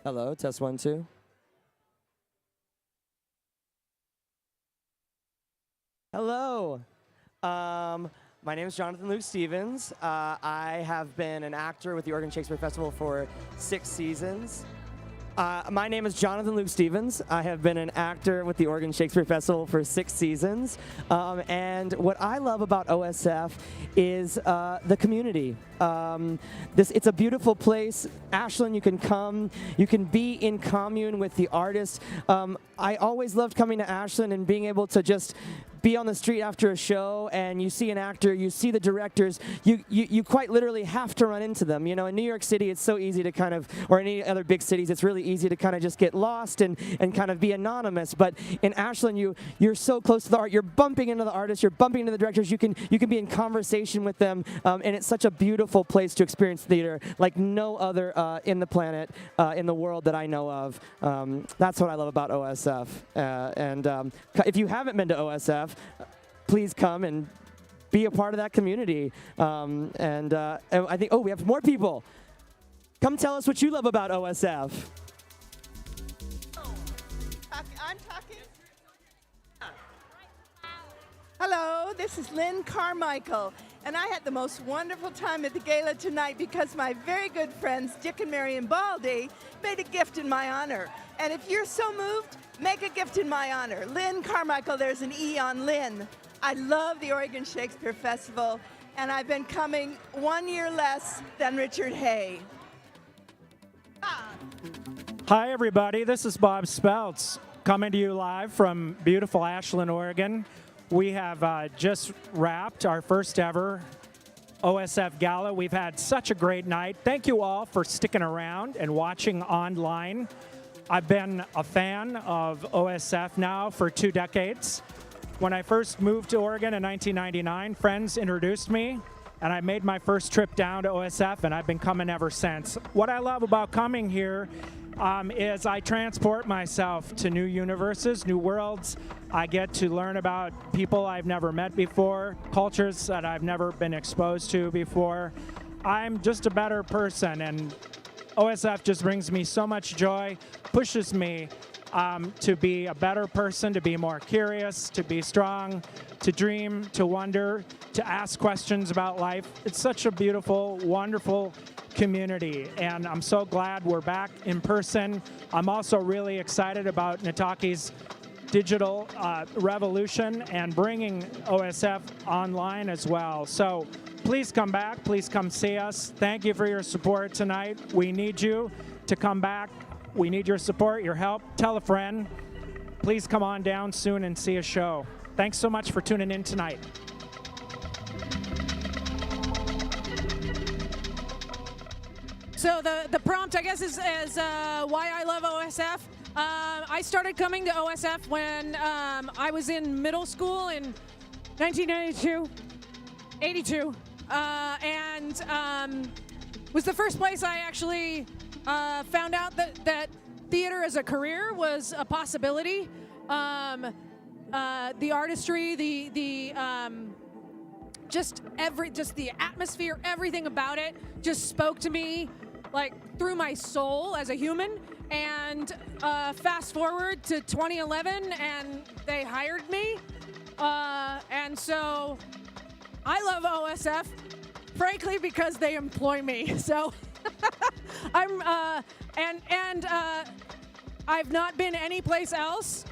Hello, test 1, 2. Hello. My name is Jonathan Luke Stevens. I have been an actor with the Oregon Shakespeare Festival for 6 seasons. My name is Jonathan Luke Stevens. I have been an actor with the Oregon Shakespeare Festival for 6 seasons. And what I love about OSF is the community. It's a beautiful place. Ashland, you can come. You can be in commune with the artists. I always loved coming to Ashland and being able to just be on the street after a show and you see an actor, you see the directors, you quite literally have to run into them. You know, in New York City, it's so easy to kind of, or any other big cities, it's really easy to kind of just get lost and kind of be anonymous. But in Ashland, you're so close to the art, you're bumping into the artists, you're bumping into the directors, you can be in conversation with them, and it's such a beautiful place to experience theater like no other in the planet, in the world that I know of. That's what I love about OSF. And if you haven't been to OSF, please come and be a part of that community. And I think, we have more people. Come tell us what you love about OSF. I'm talking. Hello, this is Lynn Carmichael, and I had the most wonderful time at the gala tonight because my very good friends Dick and Marion Baldy made a gift in my honor. And if you're so moved, make a gift in my honor. Lynn Carmichael, there's an E on Lynn. I love the Oregon Shakespeare Festival, and I've been coming 1 year less than Richard Hay. Hi, everybody. This is Bob Speltz coming to you live from beautiful Ashland, Oregon. We have just wrapped our first ever OSF Gala. We've had such a great night. Thank you all for sticking around and watching online. I've been a fan of OSF now for 2 decades. When I first moved to Oregon in 1999, friends introduced me, and I made my first trip down to OSF, and I've been coming ever since. What I love about coming here is I transport myself to new universes, new worlds. I get to learn about people I've never met before, cultures that I've never been exposed to before. I'm just a better person, and OSF just brings me so much joy, pushes me to be a better person, to be more curious, to be strong, to dream, to wonder, to ask questions about life. It's such a beautiful, wonderful community, and I'm so glad we're back in person. I'm also really excited about Nataki's digital revolution and bringing OSF online as well. So please come back, please come see us. Thank you for your support tonight. We need you to come back. We need your support, your help. Tell a friend. Please come on down soon and see a show. Thanks so much for tuning in tonight. So the prompt, I guess, is why I love OSF. I started coming to OSF when I was in middle school in 1982, and was the first place I actually found out that theater as a career was a possibility. The artistry, just the atmosphere, everything about it just spoke to me like through my soul as a human. And fast forward to 2011 and they hired me. And so I love OSF, frankly, because they employ me. So I've not been anyplace else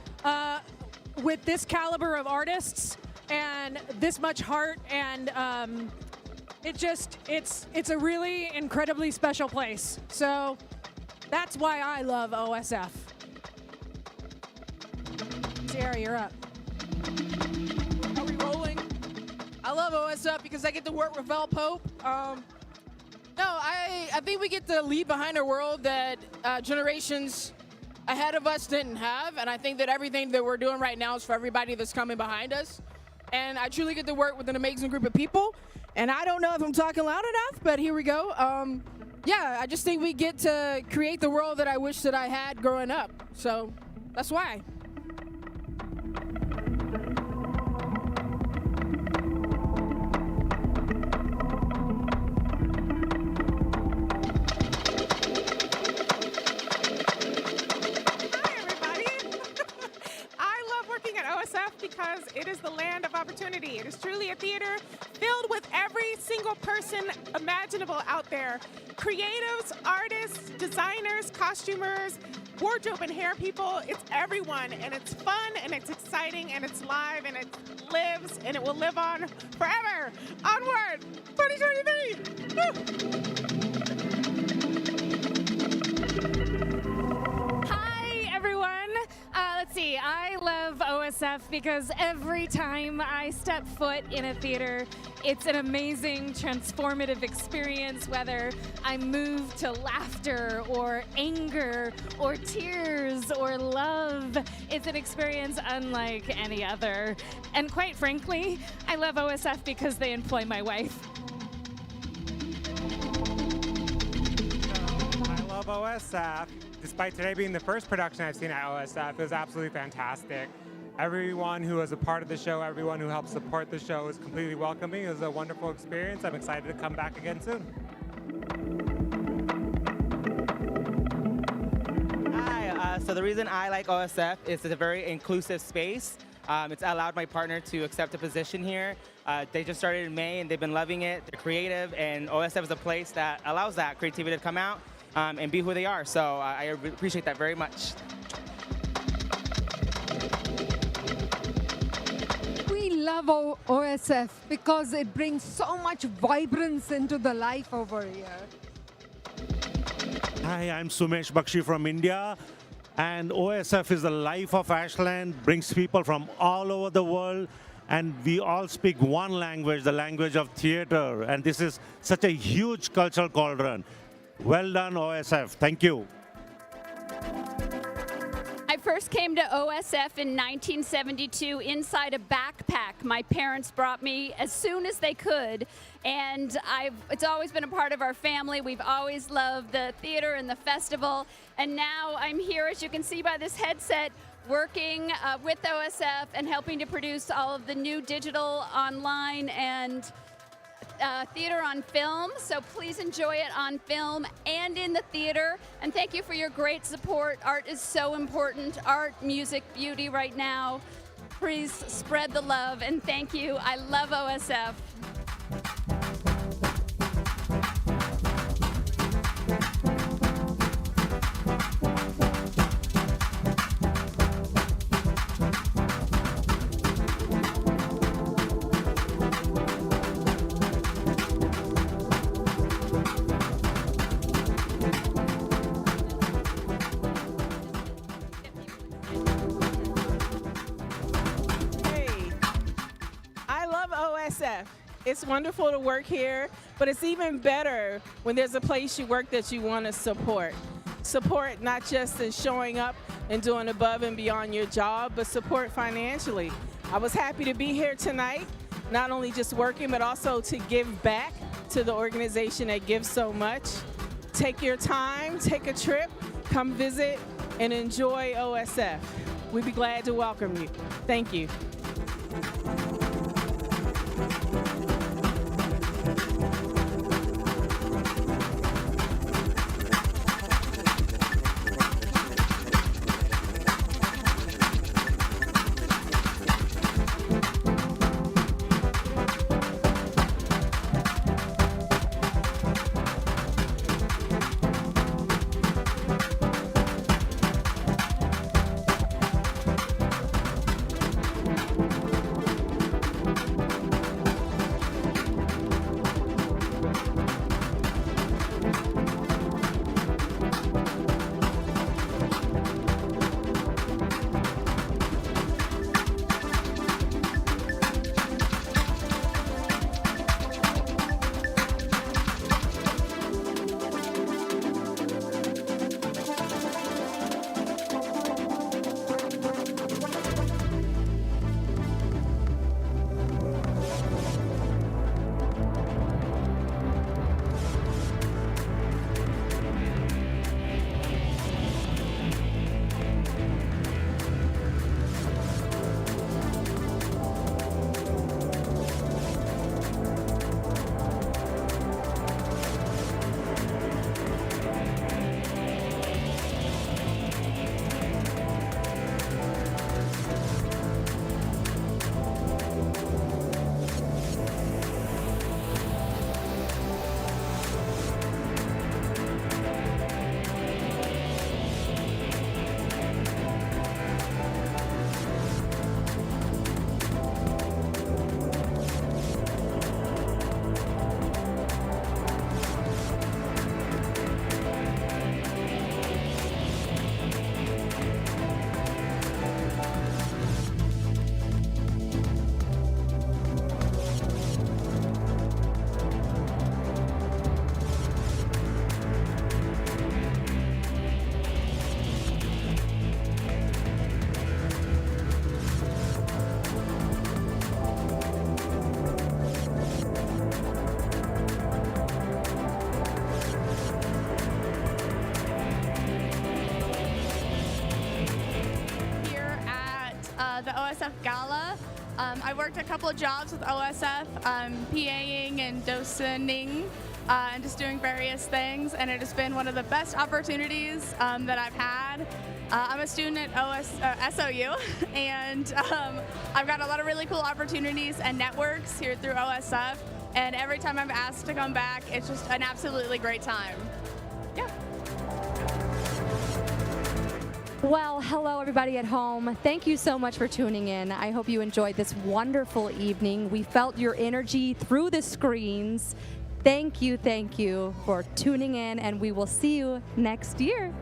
with this caliber of artists and this much heart, and it's a really incredibly special place. So that's why I love OSF. Sarah, you're up. Are we rolling? I love OSF because I get to work with Val Pope. I think we get to leave behind a world that generations ahead of us didn't have, and I think that everything that we're doing right now is for everybody that's coming behind us. And I truly get to work with an amazing group of people, and I don't know if I'm talking loud enough, but here we go. I just think we get to create the world that I wish that I had growing up, so that's why. because it is the land of opportunity. It is truly a theater filled with every single person imaginable out there. Creatives, artists, designers, costumers, wardrobe and hair people, it's everyone. And it's fun, and it's exciting, and it's live, and it lives, and it will live on forever. Onward, 2023! Woo! Hi, everyone. Let's see, I love OSF because every time I step foot in a theater, it's an amazing, transformative experience, whether I'm moved to laughter or anger or tears or love. It's an experience unlike any other. And quite frankly, I love OSF because they employ my wife. I love OSF. Despite today being the first production I've seen at OSF, it was absolutely fantastic. Everyone who was a part of the show, everyone who helped support the show was completely welcoming. It was a wonderful experience. I'm excited to come back again soon. Hi, so the reason I like OSF is it's a very inclusive space. It's allowed my partner to accept a position here. They just started in May and they've been loving it. They're creative, and OSF is a place that allows that creativity to come out and be who they are. So I appreciate that very much. We love OSF because it brings so much vibrance into the life over here. Hi, I'm Sumesh Bakshi from India, and OSF is the life of Ashland, brings people from all over the world, and we all speak one language, the language of theater, and this is such a huge cultural cauldron. Well done, OSF. Thank you. I first came to OSF in 1972 inside a backpack my parents brought me as soon as they could, and it's always been a part of our family. We've always loved the theater and the festival, and now I'm here, as you can see by this headset, working with OSF and helping to produce all of the new digital, online, and theater on film, so please enjoy it on film and in the theater. And thank you for your great support. Art is so important. Art, music, beauty right now. Please spread the love, and thank you. I love OSF. It's wonderful to work here, but it's even better when there's a place you work that you want to support. Support not just in showing up and doing above and beyond your job, but support financially. I was happy to be here tonight, not only just working, but also to give back to the organization that gives so much. Take your time, take a trip, come visit, and enjoy OSF. We'd be glad to welcome you. Thank you. the OSF Gala. I worked a couple of jobs with OSF, PAing and docing, and just doing various things, and it has been one of the best opportunities that I've had. I'm a student at SOU, and I've got a lot of really cool opportunities and networks here through OSF, and every time I'm asked to come back, it's just an absolutely great time. Yeah. Well, hello everybody at home. Thank you so much for tuning in. I hope you enjoyed this wonderful evening. We felt your energy through the screens. Thank you for tuning in, and we will see you next year.